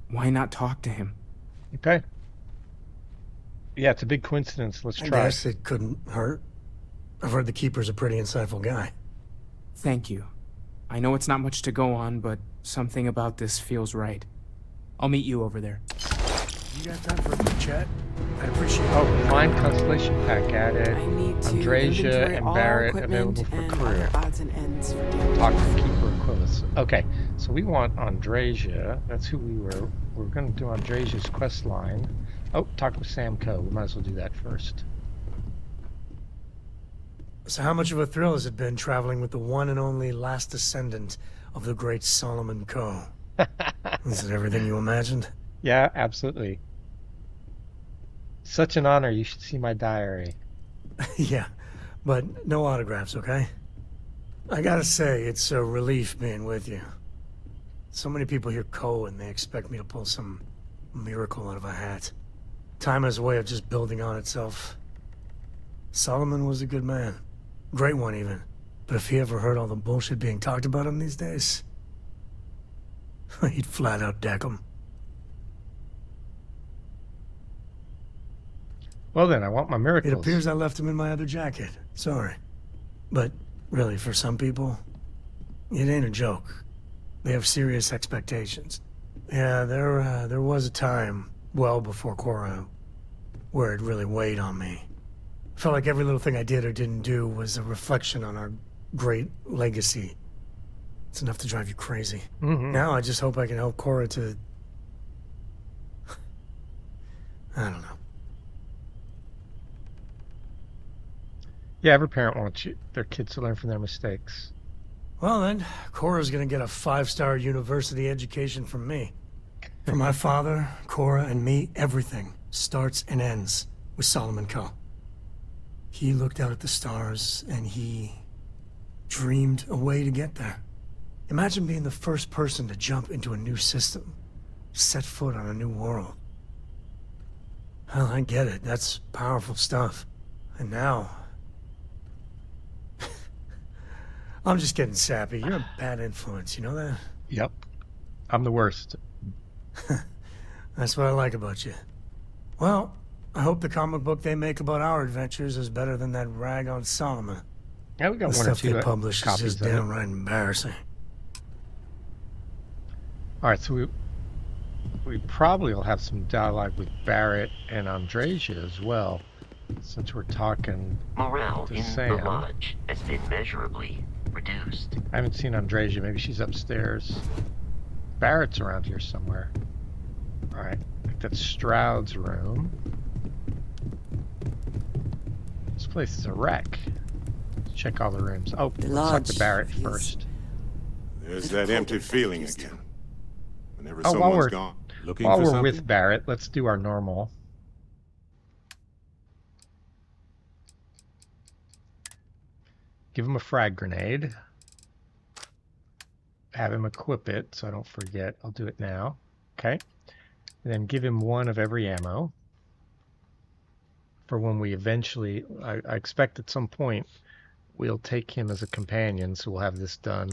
why not talk to him? Okay. Yeah, it's a big coincidence. Let's I try. guess it couldn't hurt. I've heard the Keeper's a pretty insightful guy. Thank you. I know it's not much to go on, but something about this feels right. I'll meet you over there. You got time for a quick chat? I'd appreciate it. Oh, find Constellation Pack added. I need to Andrasia inventory and all Barrett equipment available for and career. other odds and ends for damage. Talk to Keeper Aquilas. Okay, so we want Andrasia. That's who we were. We're going to do Andrasia's quest line. Oh, talk with Sam Coe. We might as well do that first. So how much of a thrill has it been traveling with the one and only last descendant of the great Solomon Coe? Is it everything you imagined? Yeah, absolutely. Such an honor. You should see my diary. Yeah, but no autographs, okay? I gotta say, it's a relief being with you. So many people hear Coe and they expect me to pull some miracle out of a hat. Time has a way of just building on itself. Solomon was a good man. Great one, even. But if he ever heard all the bullshit being talked about him these days, he'd flat out deck him. Well then, I want my miracles. It appears I left him in my other jacket. Sorry. But really, for some people, it ain't a joke. They have serious expectations. Yeah, there was a time, well before Cora, where it really weighed on me. I felt like every little thing I did or didn't do was a reflection on our great legacy. It's enough to drive you crazy. Mm-hmm. Now I just hope I can help Cora to... I don't know. Yeah, every parent wants their kids to learn from their mistakes. Well then, Cora's gonna get a 5-star university education from me. For my father, Cora, and me, everything starts and ends with Solomon Coe. He looked out at the stars, and he dreamed a way to get there. Imagine being the first person to jump into a new system, set foot on a new world. Well, I get it. That's powerful stuff. And now... I'm just getting sappy. You're a bad influence, you know that? Yep. I'm the worst. That's what I like about you. Well, I hope the comic book they make about our adventures is better than that rag on Solomon. Yeah, we got The one or stuff two they publish is copies just of it. downright embarrassing. All right, so we probably will have some dialogue with Barrett and Andrasia as well, since we're talking Morale to in Sam. the lodge has been measurably reduced. I haven't seen Andrasia. Maybe she's upstairs. Barrett's around here somewhere. All right, I think that's Stroud's room. This place is a wreck. Let's check all the rooms. Oh, let's talk to Barrett first. There's that empty feeling again. Whenever Oh, someone's gone. Looking while for we're something? with Barrett, let's do our normal. Give him a frag grenade. Have him equip it so I don't forget. I'll do it now. Okay. And then give him one of every ammo. For when we eventually, I expect at some point, we'll take him as a companion, so we'll have this done.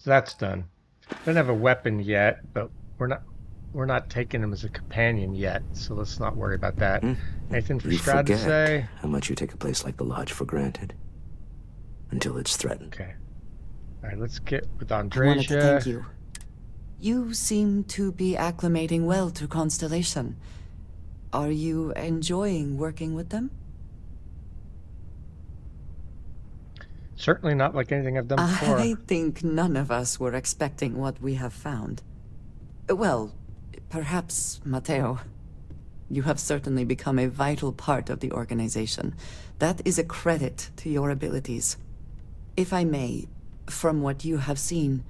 So that's done. Don't have a weapon yet, but we're not taking him as a companion yet, so let's not worry about that. Anything for You Strad to forget say? how much you take a place like the Lodge for granted. Until it's threatened. Okay. Alright, let's get with Andreja. I wanted to thank you. You seem to be acclimating well to Constellation. Are you enjoying working with them? Certainly not like anything I've done before. I think none of us were expecting what we have found. Well, perhaps Mateo. You have certainly become a vital part of the organization. That is a credit to your abilities. If I may, from what you have seen,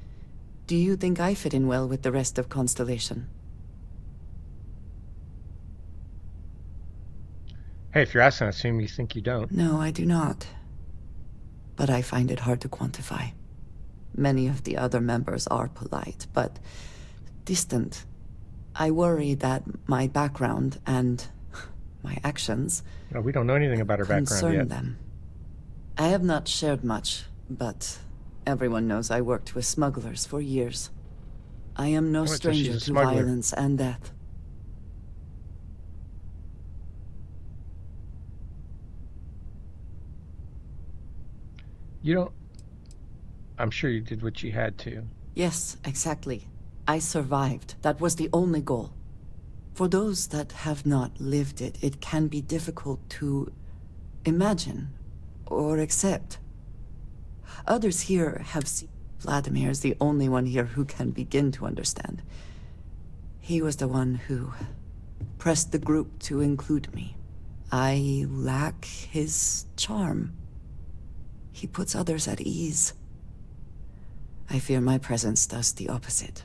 do you think I fit in well with the rest of Constellation? Hey, if you're asking, I assume you think you don't. No, I do not. But I find it hard to quantify. Many of the other members are polite, but distant. I worry that my background and my actions No, we don't know anything about her background concern yet. them. I have not shared much, but everyone knows I worked with smugglers for years. I am no Oh, so she's stranger a to smuggler. violence and death. You don't... I'm sure you did what you had to. Yes, exactly. I survived. That was the only goal. For those that have not lived it, it can be difficult to imagine or accept. Others here have seen Vladimir is the only one here who can begin to understand. He was the one who pressed the group to include me. I lack his charm. He puts others at ease. I fear my presence does the opposite.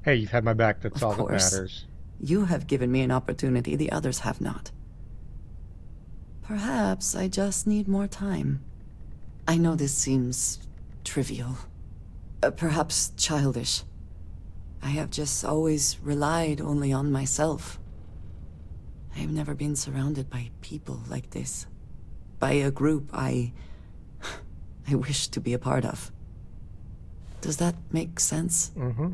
Hey, you've had my back. That's Of all that course. matters. You have given me an opportunity the others have not. Perhaps I just need more time. I know this seems trivial. Perhaps childish. I have just always relied only on myself. I have never been surrounded by people like this. By a group I wish to be a part of. Does that make sense? Mm-hmm.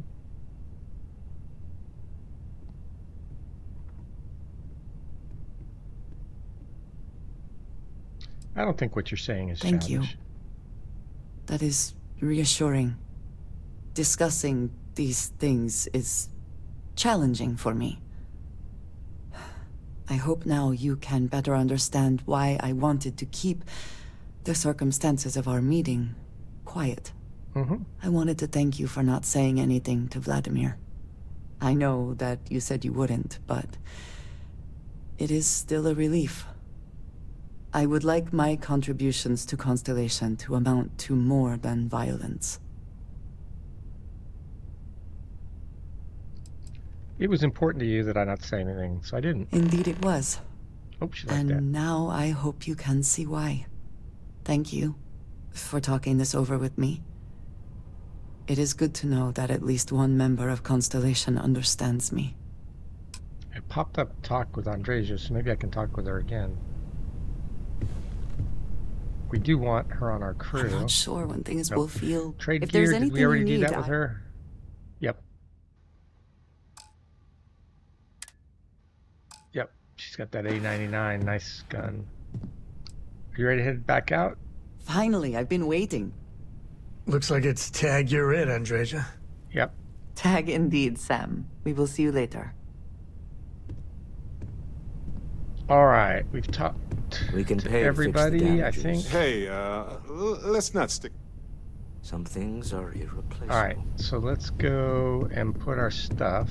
I don't think what you're saying is Thank you. childish. That is reassuring. Discussing these things is challenging for me. I hope now you can better understand why I wanted to keep the circumstances of our meeting quiet. Mm-hmm. I wanted to thank you for not saying anything to Vladimir. I know that you said you wouldn't, but it is still a relief. I would like my contributions to Constellation to amount to more than violence. It was important to you that I not say anything, so I didn't. Indeed it was. Hope she liked And that. now I hope you can see why. Thank you for talking this over with me. It is good to know that at least one member of Constellation understands me. It popped up talk with Andreja, so maybe I can talk with her again. We do want her on our crew. I'm not sure when things will feel... Trade if gear, there's did anything we already you do need, that with her? Yep. Yep, she's got that A99, nice gun. Are you ready to head back out? Finally, I've been waiting. Looks like it's tag you're it, Andreja. Yep. Tag indeed, Sam. We will see you later. Alright, we've talked We can to pay everybody, to fix the I damages. think. Hey, let's not stick. Some things are irreplaceable. Alright, so let's go and put our stuff.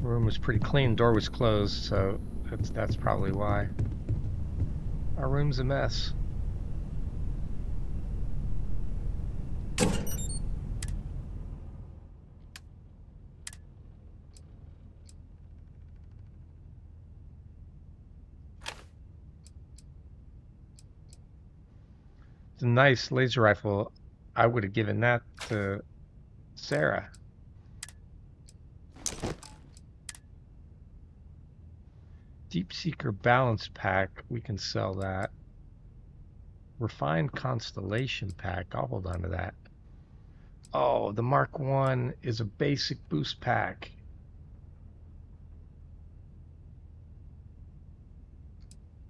Room was pretty clean, door was closed, so that's probably why. Our room's a mess. It's a nice laser rifle. I would have given that to Sarah. Deep Seeker Balance Pack, we can sell that. Refined Constellation Pack, I'll hold on to that. Oh, the Mark 1 is a basic boost pack.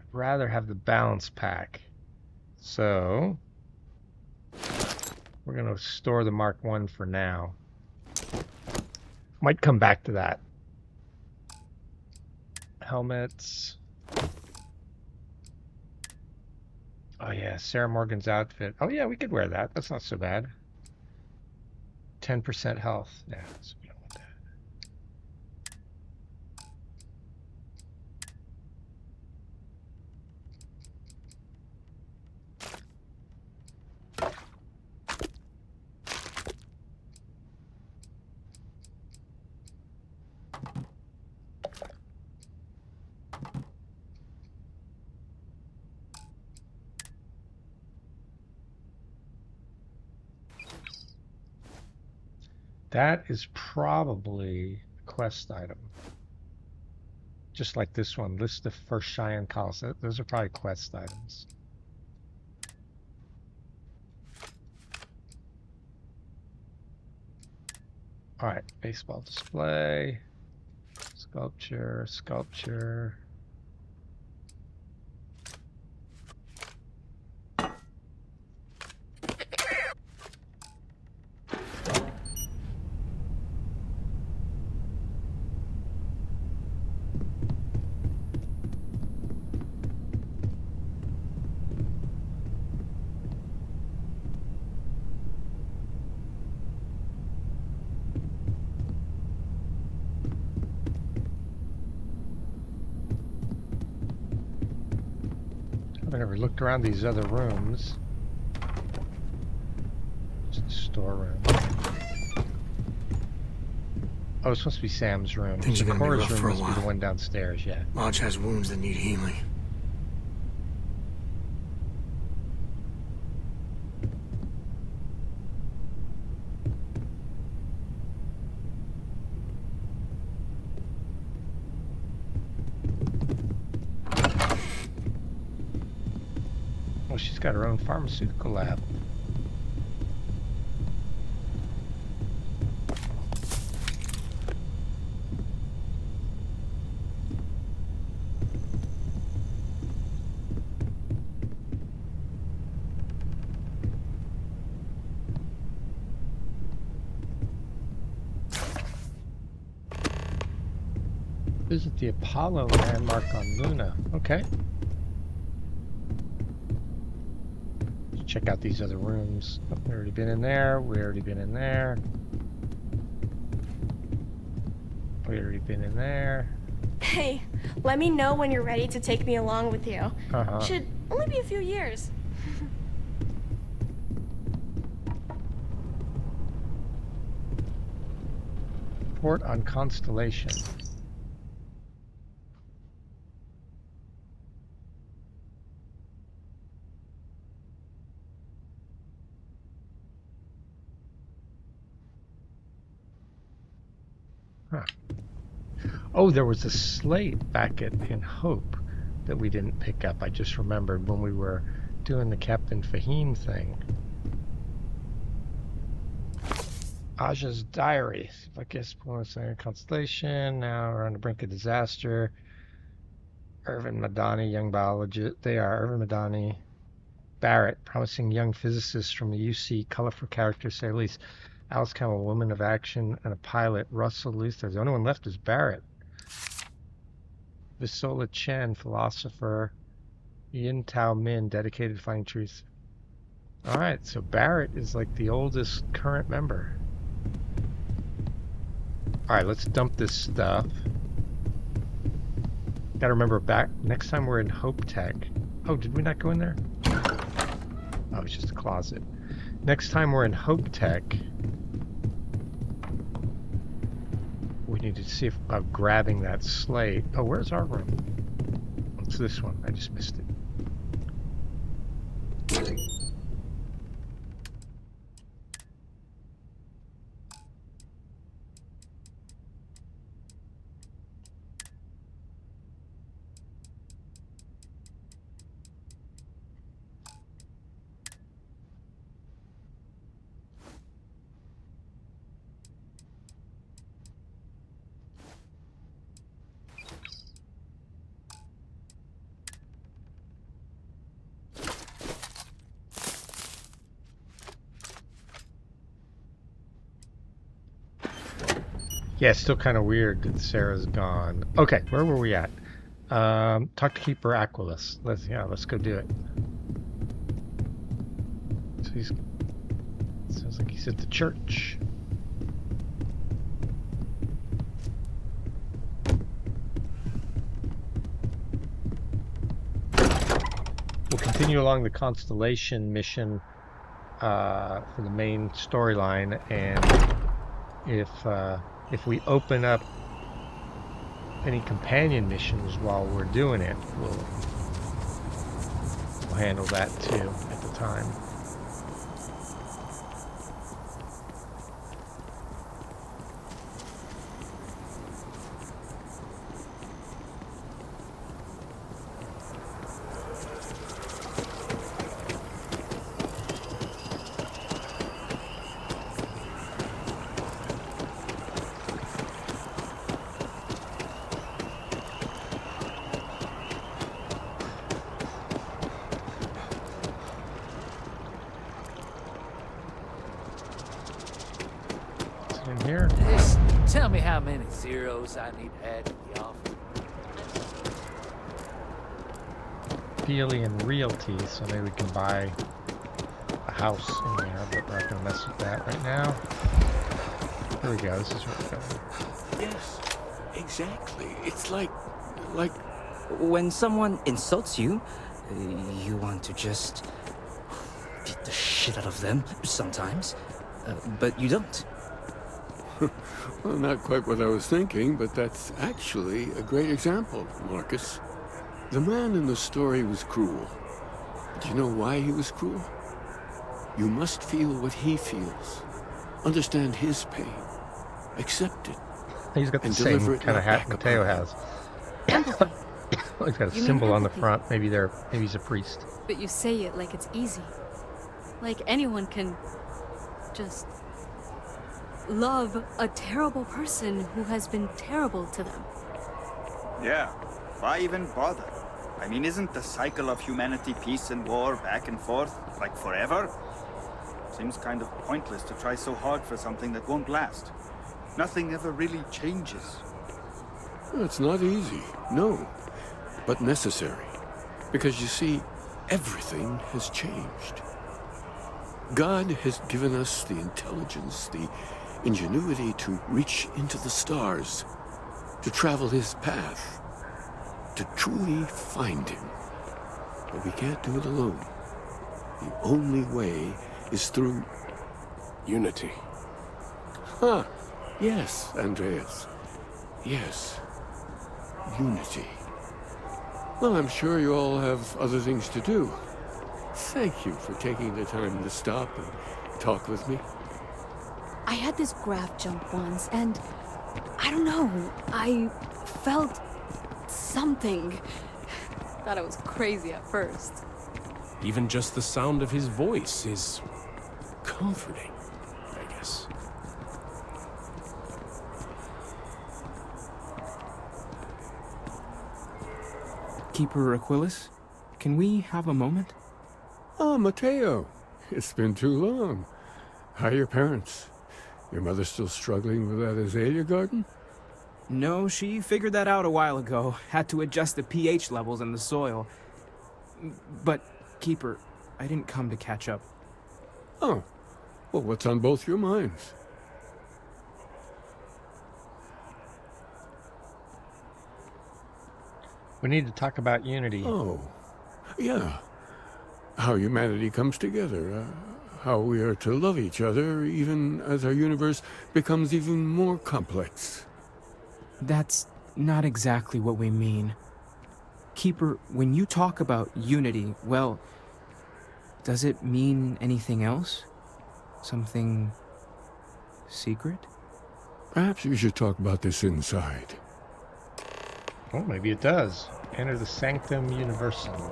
I'd rather have the balance pack. So, we're going to store the Mark 1 for now. Might come back to that. Helmets. Oh yeah, Sarah Morgan's outfit. Oh yeah, we could wear that. That's not so bad. 10% health. Yeah, so we don't want that. That is probably a quest item. Just like this one, list the first Cheyenne calls. Those are probably quest items. All right, baseball display, sculpture, sculpture. I never looked around these other rooms. Just a storeroom. Oh, it's supposed to be Sam's room. Things are gonna be rough for a must be while. the one downstairs, yeah. Lodge has wounds that need healing. Well, she's got her own pharmaceutical lab. Visit the Apollo landmark on Luna. Okay. Check out these other rooms. Oh, we've already been in there. We've already been in there. We've already been in there. Hey, let me know when you're ready to take me along with you. Should only be a few years. Port on Constellation. Huh. Oh, there was a slate back in Hope that we didn't pick up. I just remembered when we were doing the Captain Fahim thing. Aja's diary. I guess Constellation. Now we're on the brink of disaster. Irvin Madani, young biologist. They are Irvin Madani. Barrett, promising young physicist from the UC. Colorful character, say the least. Alice Campbell, woman of action, and a pilot. Russell Luther. The only one left is Barrett. Visola Chen, philosopher. Yin Tao Min, dedicated to finding truth. Alright, so Barrett is like the oldest current member. Alright, let's dump this stuff. Gotta remember, back next time we're in Hope Tech. Oh, did we not go in there? Oh, it's just a closet. Next time we're in Hope Tech, we need to see about grabbing that slate. Oh, where's our room? It's this one. I just missed it. Yeah, it's still kind of weird that Sarah's gone. Okay, where were we at? Talk to Keeper Aquilus. Let's go do it. So sounds like he's at the church. We'll continue along the Constellation mission for the main storyline, and if we open up any companion missions while we're doing it, we'll handle that too at the time. In here. Just tell me how many zeros I need to add to the offer. Dealing in realty, so maybe we can buy a house in there, but we're not going to mess with that right now. Here we go. This is where we're going. Yes, exactly. It's like... When someone insults you, you want to just beat the shit out of them sometimes, but you don't. Well, not quite what I was thinking, but that's actually a great example, Marcus. The man in the story was cruel. Do you know why he was cruel? You must feel what he feels. Understand his pain. Accept it. He's got the same kind of hat Mateo has. He's got a symbol on the front. Maybe he's a priest. But you say it like it's easy. Like anyone can just love a terrible person who has been terrible to them. Yeah, why even bother? I mean, isn't the cycle of humanity, peace and war, back and forth, like forever? Seems kind of pointless to try so hard for something that won't last. Nothing ever really changes. It's not easy, no, but necessary. Because you see, everything has changed. God has given us the intelligence, the ingenuity to reach into the stars, to travel his path, to truly find him. But we can't do it alone. The only way is through unity. Huh. Yes, Andreas. Yes. Unity. Well, I'm sure you all have other things to do. Thank you for taking the time to stop and talk with me. I had this graph jump once, and I don't know, I felt something. Thought I was crazy at first. Even just the sound of his voice is comforting, I guess. Keeper Aquilus, can we have a moment? Oh, Mateo. It's been too long. How are your parents? Your mother still struggling with that azalea garden? No, she figured that out a while ago. Had to adjust the pH levels in the soil. But, Keeper, I didn't come to catch up. Oh. Well, what's on both your minds? We need to talk about unity. Oh. Yeah. How humanity comes together. How we are to love each other even as our universe becomes even more complex. That's not exactly what we mean. Keeper, when you talk about unity, well, does it mean anything else? Something secret? Perhaps we should talk about this inside. Oh, maybe it does. Enter the Sanctum Universum.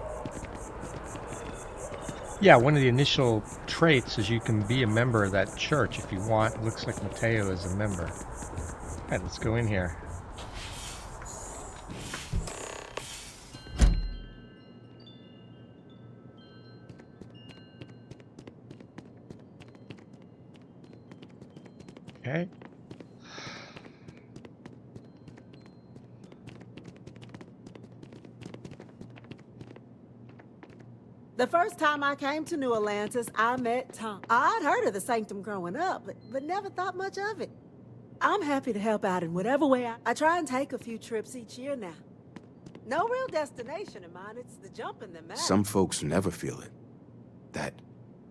Yeah, one of the initial traits is you can be a member of that church if you want. It looks like Mateo is a member. All right, let's go in here. Okay. The first time I came to New Atlantis, I met Tom. I'd heard of the Sanctum growing up, but never thought much of it. I'm happy to help out in whatever way I try and take a few trips each year now. No real destination in mind, it's the jumping that matters. Some folks never feel it. That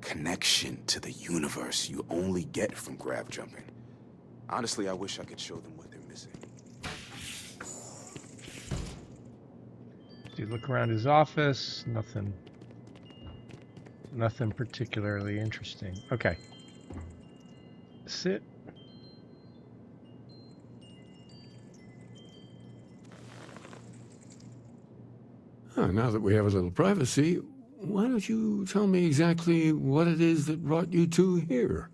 connection to the universe you only get from grab jumping. Honestly, I wish I could show them what they're missing. You look around his office, nothing particularly interesting. Okay. Sit. Now that we have a little privacy, why don't you tell me exactly what it is that brought you two here?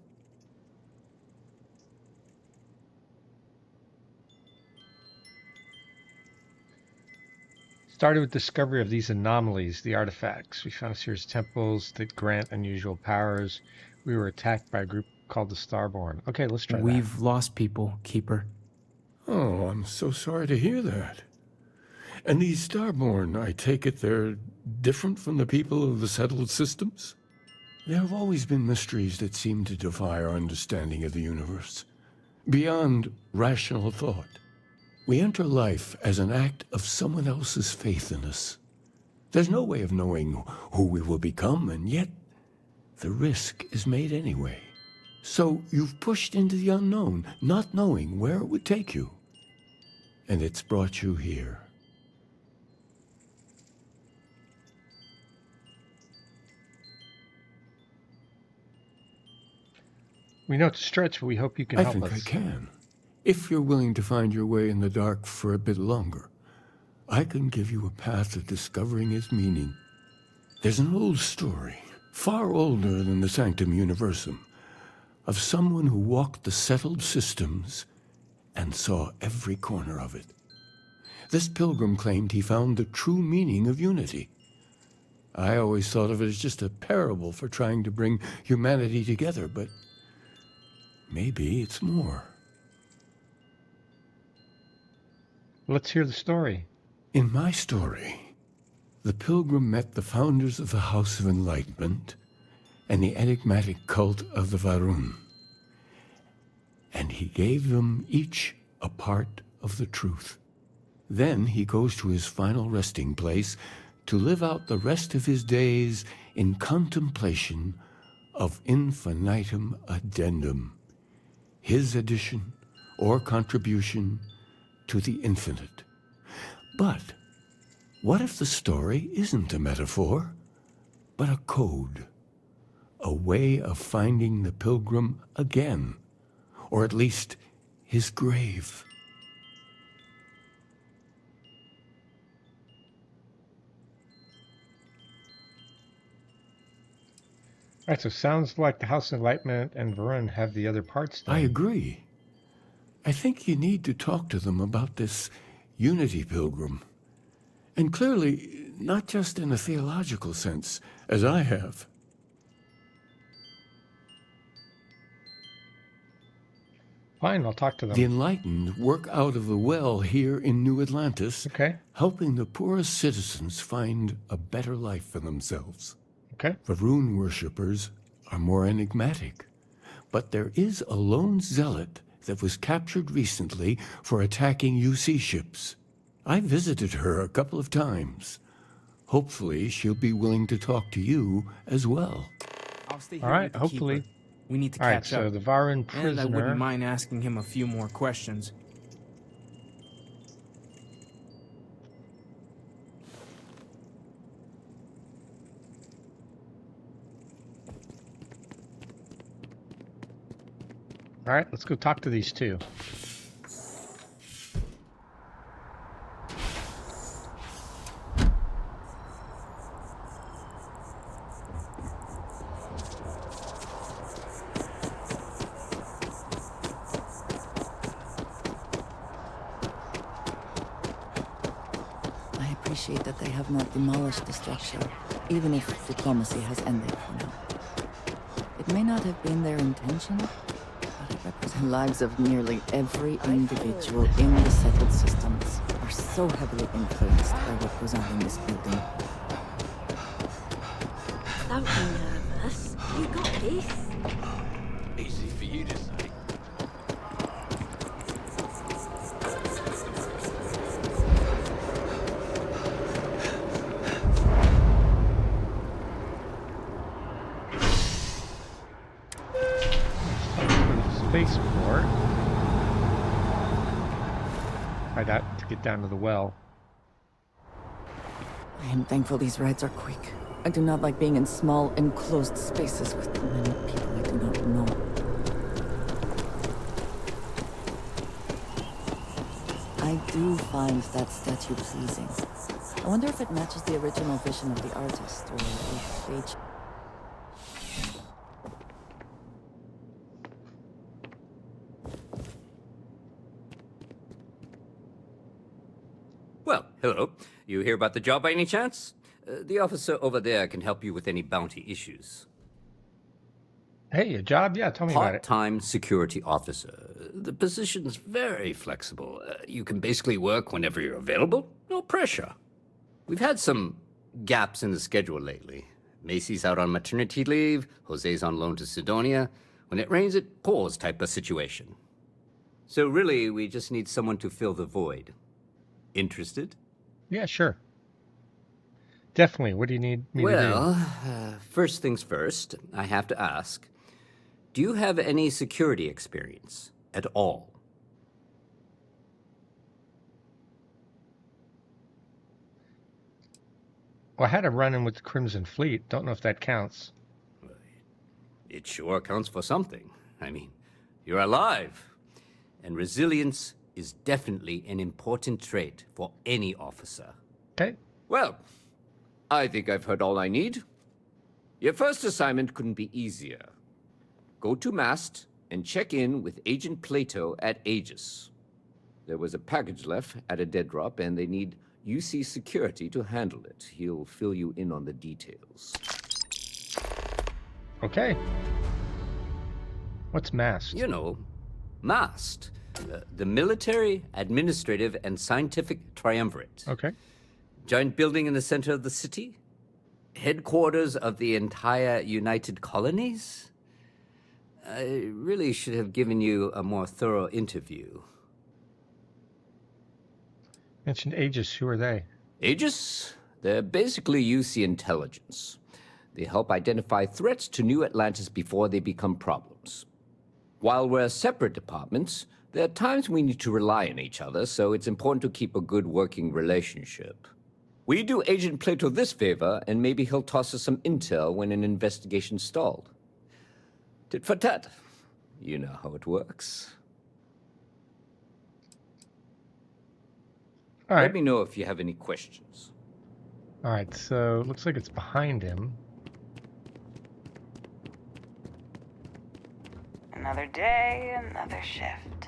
Started with discovery of these anomalies, the artifacts. We found a series of temples that grant unusual powers. We were attacked by a group called the Starborn. Okay, let's try that. We've lost people, Keeper. Oh, I'm so sorry to hear that. And these Starborn, I take it they're different from the people of the settled systems? There have always been mysteries that seem to defy our understanding of the universe, beyond rational thought. We enter life as an act of someone else's faith in us. There's no way of knowing who we will become, and yet the risk is made anyway. So you've pushed into the unknown, not knowing where it would take you. And it's brought you here. We know it's a stretch, but we hope you can help us. I think I can. If you're willing to find your way in the dark for a bit longer, I can give you a path of discovering its meaning. There's an old story, far older than the Sanctum Universum, of someone who walked the settled systems and saw every corner of it. This pilgrim claimed he found the true meaning of unity. I always thought of it as just a parable for trying to bring humanity together, but maybe it's more. Let's hear the story. In my story, the pilgrim met the founders of the House of Enlightenment and the enigmatic cult of the Varun. And he gave them each a part of the truth. Then he goes to his final resting place to live out the rest of his days in contemplation of infinitum addendum, his addition or contribution to the infinite. But what if the story isn't a metaphor, but a code? A way of finding the pilgrim again, or at least his grave. All right, so sounds like the House of Enlightenment and Varun have the other parts done. I agree. I think you need to talk to them about this unity pilgrim. And clearly, not just in a theological sense, as I have. Fine, I'll talk to them. The enlightened work out of the well here in New Atlantis, helping the poorest citizens find a better life for themselves. Okay. Varun worshippers are more enigmatic, but there is a lone zealot that was captured recently for attacking UC ships. I visited her a couple of times. Hopefully, she'll be willing to talk to you as well. I'll stay here All right, with the hopefully. Keeper. We need to All right, catch up. so the Varun prisoner. And I wouldn't mind asking him a few more questions. All right, let's go talk to these two. I appreciate that they have not demolished the structure, even if diplomacy has ended for now. It may not have been their intention, but it represents the lives of nearly every individual in the settled systems are so heavily influenced by what goes on in this building. Don't be nervous. You got this. Easy for you to say. Spaceport. Try that to get down to the well. I am thankful these rides are quick. I do not like being in small, enclosed spaces with many people I do not know. I do find that statue pleasing. I wonder if it matches the original vision of the artist, or if they... Well, hello. You hear about the job by any chance? The officer over there can help you with any bounty issues. Hey, a job? Yeah, tell me about it. Part-time security officer. The position's very flexible. You can basically work whenever you're available. No pressure. We've had some gaps in the schedule lately. Macy's out on maternity leave. Jose's on loan to Sidonia. When it rains, it pours type of situation. So really, we just need someone to fill the void. Interested? Yeah, sure. Definitely. What do you need me to do? Well, first things first, I have to ask, do you have any security experience at all? Well, I had a run-in with the Crimson Fleet. Don't know if that counts. It sure counts for something. I mean, you're alive. And resilience is definitely an important trait for any officer. Okay. Well, I think I've heard all I need. Your first assignment couldn't be easier. Go to Mast and check in with Agent Plato at Aegis. There was a package left at a dead drop, and they need UC security to handle it. He'll fill you in on the details. Okay. What's MAST? You know, MAST. The Military, Administrative, and Scientific Triumvirate. Okay. Giant building in the center of the city? Headquarters of the entire United Colonies? I really should have given you a more thorough interview. Mentioned Aegis. Who are they? Aegis? They're basically UC intelligence. They help identify threats to New Atlantis before they become problems. While we're separate departments, there are times we need to rely on each other, so it's important to keep a good working relationship. We do Agent Plato this favor, and maybe he'll toss us some intel when an investigation stalled. Tit for tat. You know how it works. All right. Let me know if you have any questions. All right, so looks like it's behind him. Another day, another shift.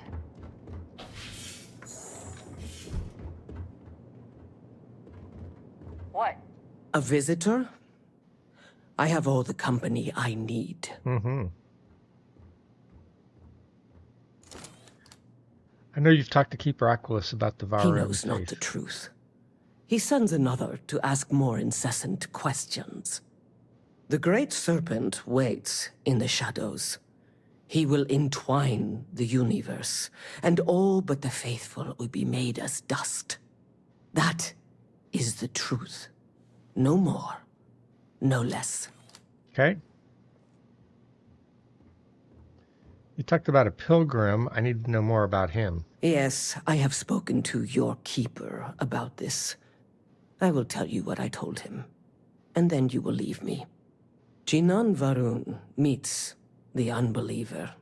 What? A visitor? I have all the company I need. Mm-hmm. I know you've talked to Keeper Aquilus about the Vara. He knows not the truth. He sends another to ask more incessant questions. The Great Serpent waits in the shadows. He will entwine the universe, and all but the faithful will be made as dust. That is the truth. No more, no less. Okay. You talked about a pilgrim. I need to know more about him. Yes, I have spoken to your keeper about this. I will tell you what I told him, and then you will leave me. Jinan Varun meets the unbeliever.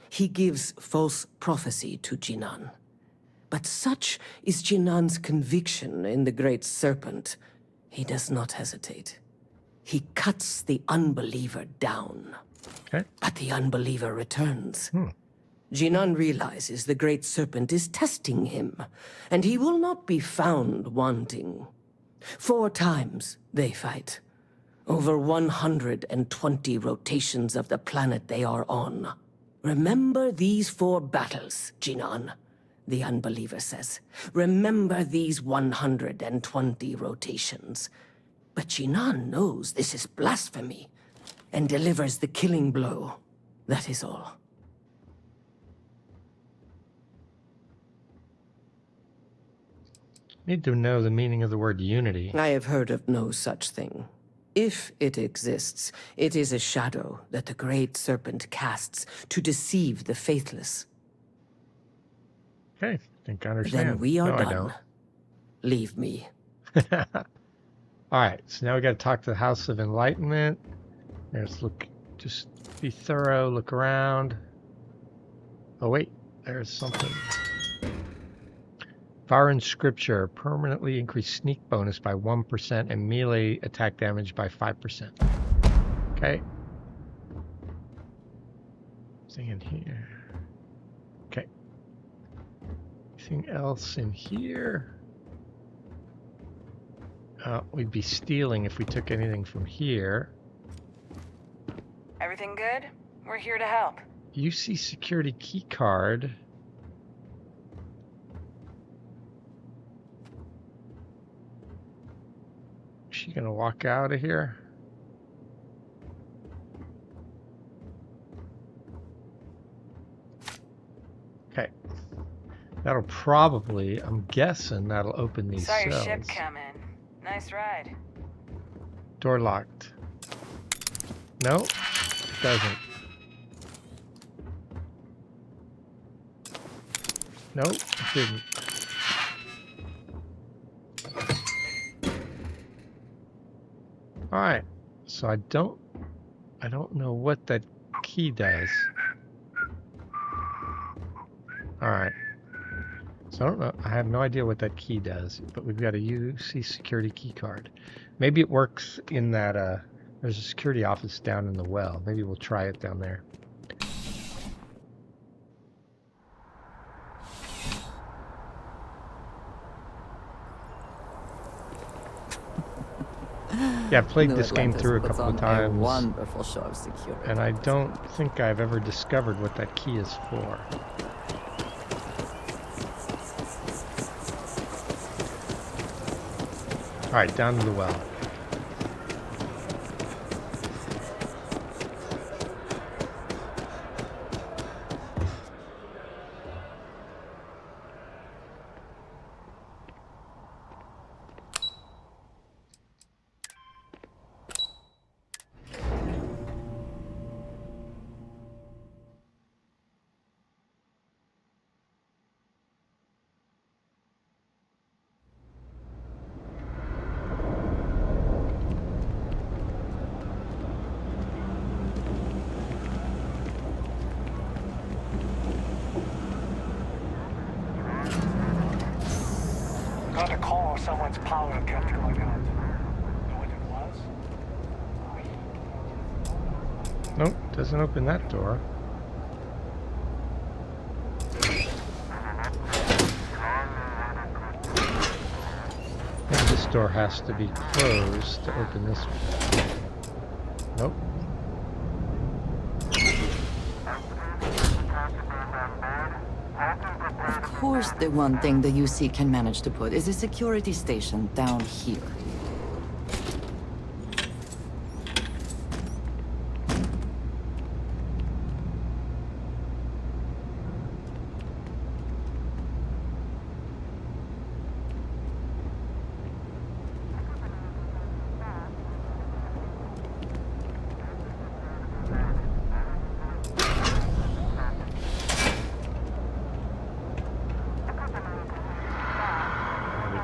He gives false prophecy to Jinan. But such is Jinan's conviction in the Great Serpent, he does not hesitate. He cuts the unbeliever down. Okay. But the unbeliever returns. Jinan realizes the Great Serpent is testing him, and he will not be found wanting. 4 times they fight. Over 120 rotations of the planet they are on. Remember these 4 battles, Jinan, the unbeliever says. Remember these 120 rotations. But Jinan knows this is blasphemy and delivers the killing blow. That is all. Need to know the meaning of the word unity. I have heard of no such thing. If it exists, it is a shadow that the great serpent casts to deceive the faithless. Okay, I think I understand. Then we are no, done. I don't. Leave me. Alright, so now we gotta talk to the House of Enlightenment. Let's look, just be thorough, look around. Oh wait, there's something. Foreign scripture, permanently increase sneak bonus by 1% and melee attack damage by 5%. Okay. Anything in here? Okay. Anything else in here? We'd be stealing if we took anything from here. Everything good? We're here to help. UC security key card. Is she gonna walk out of here? Okay. That'll probably, I'm guessing that'll open these Saw your cells. ship come in. Nice ride. Door locked. No, it doesn't. Nope, it didn't. Alright, so I don't know what that key does. Alright. So I don't know, I have no idea what that key does, but we've got a UC security key card. Maybe it works in that, there's a security office down in the well. Maybe we'll try it down there. Yeah, I've played this game through a couple of times, Wonderful show of security. and I don't think I've ever discovered what that key is for. Alright, down to the well. Got a call someone's power kept going out. Know what it was? Nope, doesn't open that door. I think this door has to be closed to open this one. Nope. Of course, the one thing the UC can manage to put is a security station down here.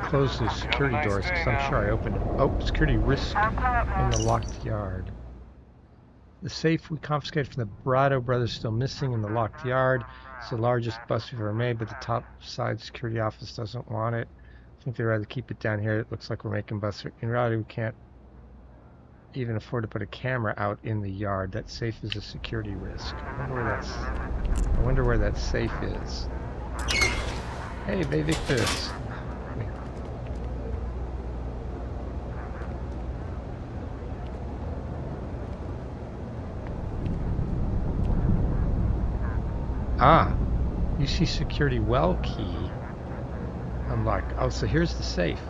Close the security doors because I'm sure I opened them. Oh, security risk in the locked yard. The safe we confiscated from the Brado brothers still missing in the locked yard. It's the largest bust we've ever made, but the top side security office doesn't want it. I think they'd rather keep it down here. It looks like we're making busts. In reality, we can't even afford to put a camera out in the yard. That safe is a security risk. I wonder where that safe is. Hey, Victus. Ah, you see security well key unlocked. Oh, so here's the safe.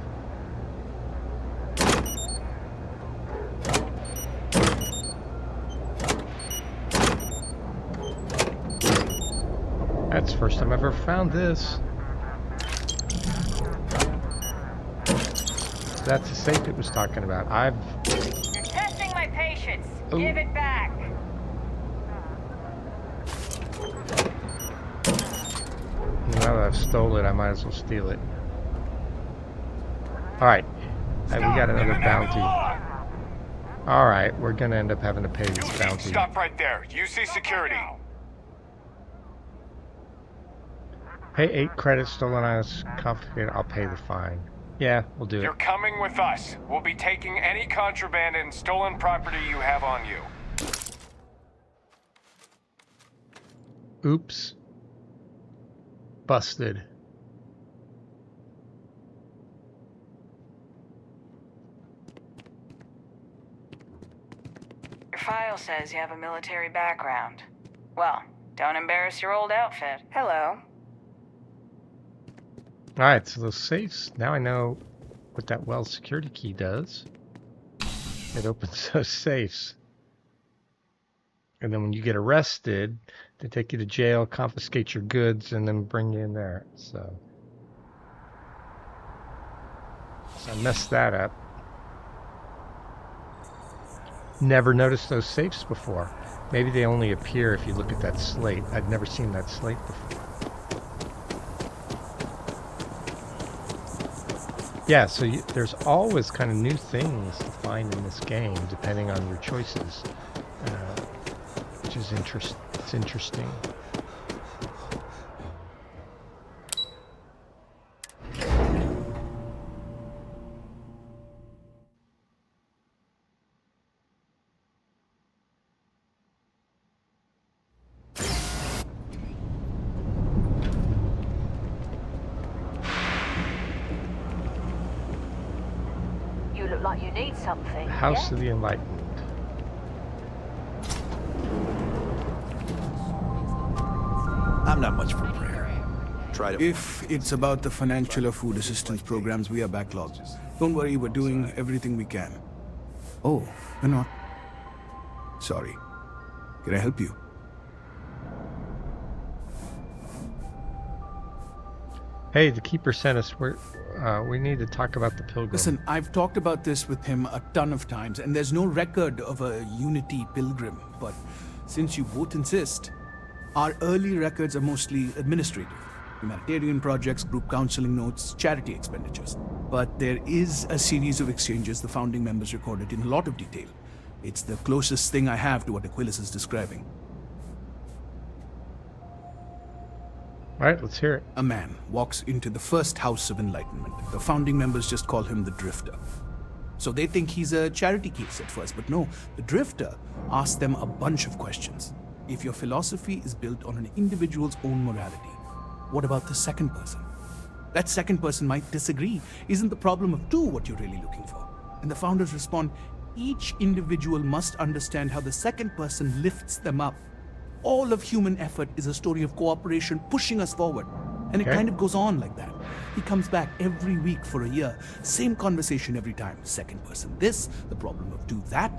That's the first time I've ever found this. That's the safe it was talking about. You're testing my patience. Ooh. Give it back. Now that I've stole it, I might as well steal it. Alright. We got another bounty. Alright, we're gonna end up having to pay this bounty. Stop right there. UC security. Pay 8 credits, stolen items confiscated. I'll pay the fine. Yeah, we'll do it. You're coming with us. We'll be taking any contraband and stolen property you have on you. Oops. Busted. Your file says you have a military background. Well, don't embarrass your old outfit. Hello. Alright, so those safes, now I know what that Wells security key does. It opens those safes. And then when you get arrested, they take you to jail, confiscate your goods, and then bring you in there. So I messed that up. Never noticed those safes before. Maybe they only appear if you look at that slate. I'd never seen that slate before. Yeah, so there's always kind of new things to find in this game, depending on your choices, which is interesting. Like you need something. House of the Enlightened. I'm not much for prayer. Try to. If it's about the financial or food assistance programs, we are backlogged. Don't worry, we're doing everything we can. Oh, you're not. Sorry. Can I help you? Hey, the Keeper sent us. We need to talk about the Pilgrim. Listen, I've talked about this with him a ton of times, and there's no record of a Unity Pilgrim. But since you both insist, our early records are mostly administrative. Humanitarian projects, group counseling notes, charity expenditures. But there is a series of exchanges the founding members recorded in a lot of detail. It's the closest thing I have to what Aquilus is describing. All right, let's hear it. A man walks into the first House of Enlightenment. The founding members just call him the Drifter. So they think he's a charity case at first, but no, the Drifter asks them a bunch of questions. If your philosophy is built on an individual's own morality, what about the second person? That second person might disagree. Isn't the problem of two what you're really looking for? And the founders respond, each individual must understand how the second person lifts them up. All of human effort is a story of cooperation pushing us forward. And it kind of goes on like that. He comes back every week for a year. Same conversation every time. Second person this, the problem of two that.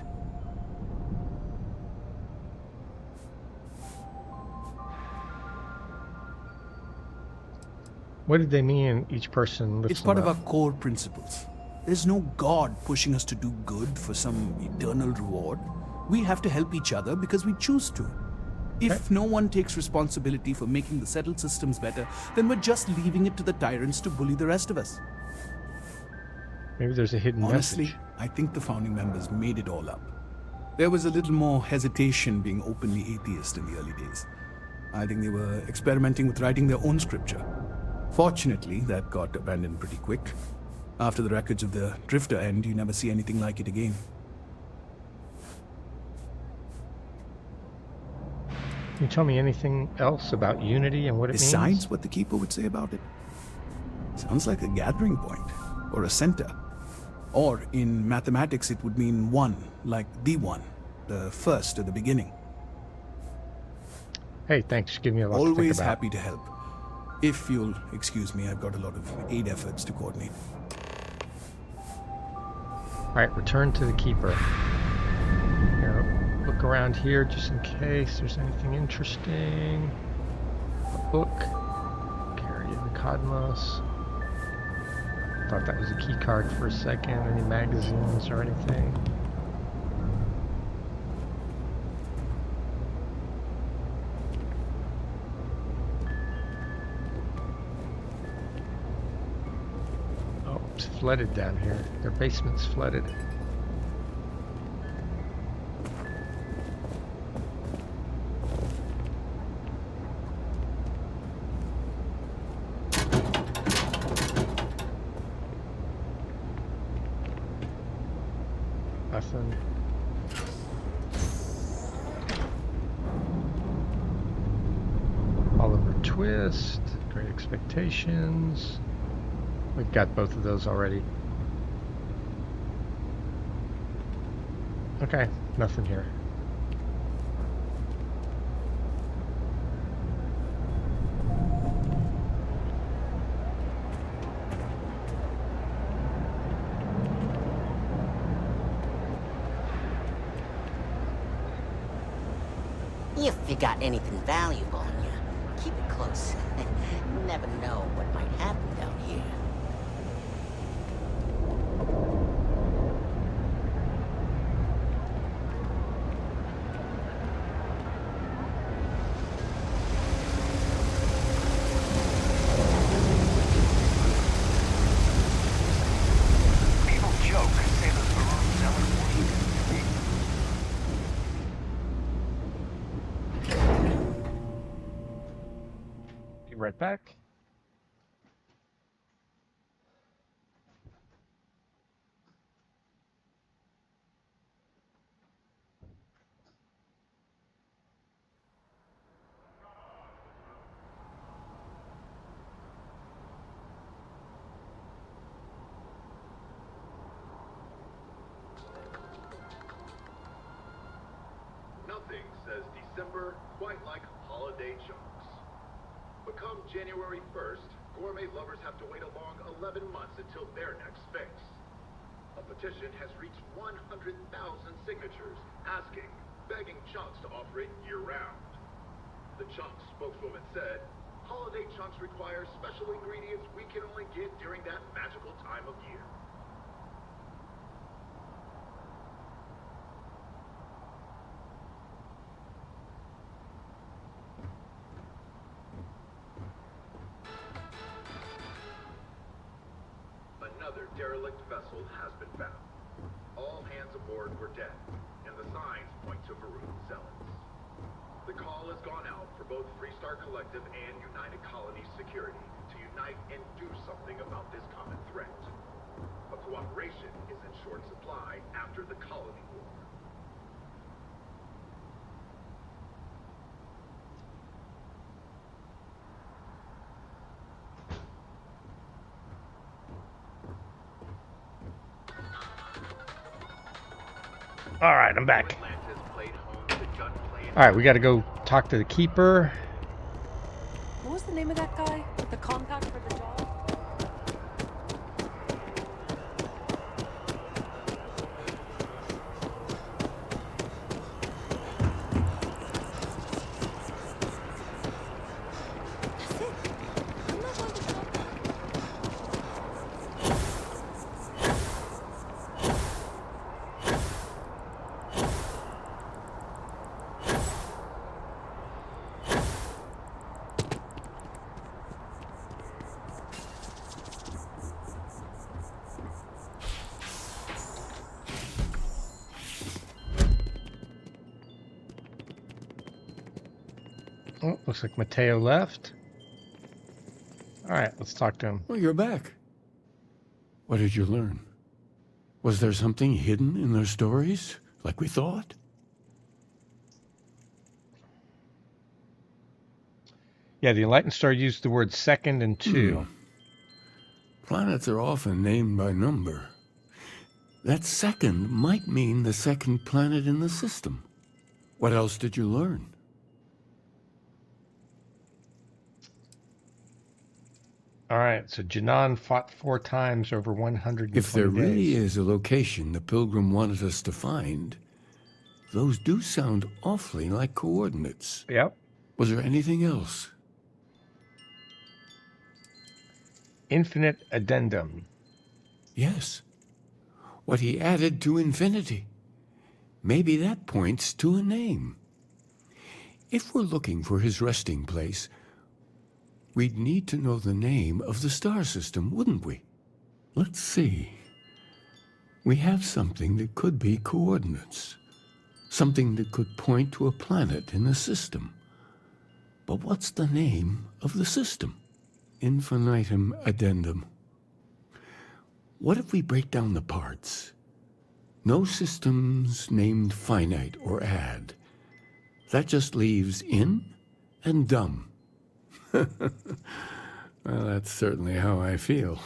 What did they mean each person lifts It's part them of up? our core principles. There's no God pushing us to do good for some eternal reward. We have to help each other because we choose to. If no one takes responsibility for making the settled systems better, then we're just leaving it to the tyrants to bully the rest of us. Maybe there's a hidden Honestly, message. I think the founding members made it all up. There was a little more hesitation being openly atheist in the early days. I think they were experimenting with writing their own scripture. Fortunately, that got abandoned pretty quick. After the records of the Drifter end, you never see anything like it again. Can you tell me anything else about Unity and what it means? Besides what the Keeper would say about it? Sounds like a gathering point, or a center. Or, in mathematics, it would mean one, like the one, the first or the beginning. Hey, thanks. Give me a lot to think Always about. happy to help. If you'll excuse me, I've got a lot of aid efforts to coordinate. All right, return to the Keeper. Here, look around here just in case there's anything interesting. A book. Cosmos. Thought that was a key card for a second. Any magazines or anything? Oh, it's flooded down here. Their basement's flooded. Nothing. Oliver Twist, Great Expectations. We've got both of those already. Okay, nothing here. If you got anything valuable on you, keep it close. Never know what might happen down here. People joke, say those balloons selling Be right back. Nothing says December quite like holiday chunks. But come January 1st, gourmet lovers have to wait a long 11 months until their next fix. A petition has reached 100,000 signatures asking, begging Chunks to offer it year-round. The Chunks spokeswoman said, holiday chunks require special ingredients we can only get during that magical time of year. Another derelict vessel has been found. All hands aboard were dead, and the signs point to maroon zealots. The call has gone out for both Freestar Collective and United Colonies Security to unite and do something about this common threat. But cooperation is in short supply after the Colony War. All right, I'm back. All right, we got to go talk to the keeper. What was the name of that guy? The compact for the job? Oh, looks like Mateo left. All right, let's talk to him. Well, you're back. What did you learn? Was there something hidden in their stories, like we thought? Yeah, the Enlightened Star used the word second and two. Planets are often named by number. That second might mean the second planet in the system. What else did you learn? All right, so Janan fought 4 times over 120 If there really days. is a location the Pilgrim wanted us to find, those do sound awfully like coordinates. Yep. Was there anything else? Infinite Addendum. Yes. What he added to infinity. Maybe that points to a name. If we're looking for his resting place, we'd need to know the name of the star system, wouldn't we? Let's see. We have something that could be coordinates. Something that could point to a planet in the system. But what's the name of the system? Infinitum Addendum. What if we break down the parts? No systems named finite or add. That just leaves in and dumb. Well, that's certainly how I feel.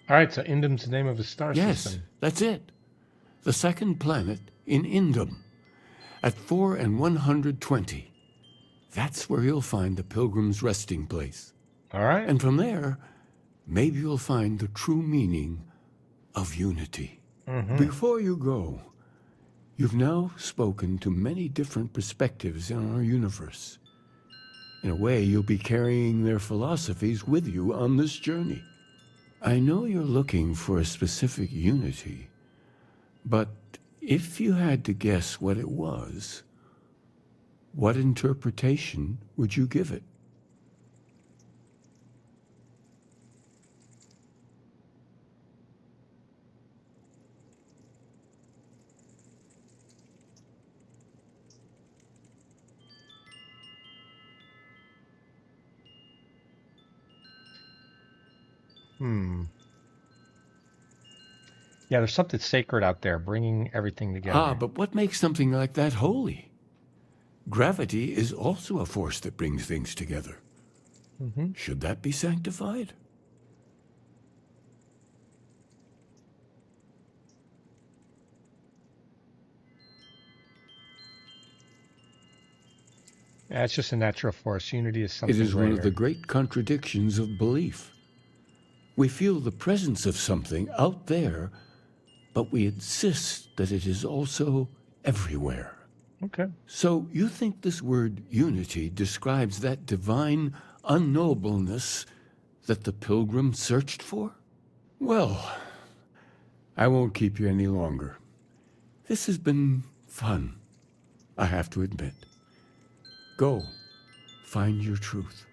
All right, so Indum's the name of a star system. Yes, that's it. The second planet in Indum, at 4 and 120. That's where you'll find the pilgrim's resting place. All right. And from there, maybe you'll find the true meaning of unity. Before you go, you've now spoken to many different perspectives in our universe. In a way, you'll be carrying their philosophies with you on this journey. I know you're looking for a specific unity, but if you had to guess what it was, what interpretation would you give it? Yeah, there's something sacred out there, bringing everything together. Ah, but what makes something like that holy? Gravity is also a force that brings things together. Should that be sanctified? Yeah, it's just a natural force. Unity is something It is one of greater. the great contradictions of belief. We feel the presence of something out there, but we insist that it is also everywhere. Okay. So you think this word unity describes that divine unknowableness that the pilgrim searched for? Well, I won't keep you any longer. This has been fun, I have to admit. Go, find your truth.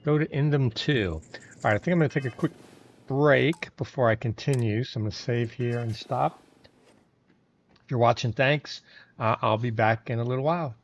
Go to Indum 2. All right, I think I'm going to take a quick break before I continue. So I'm going to save here and stop. If you're watching, thanks. I'll be back in a little while.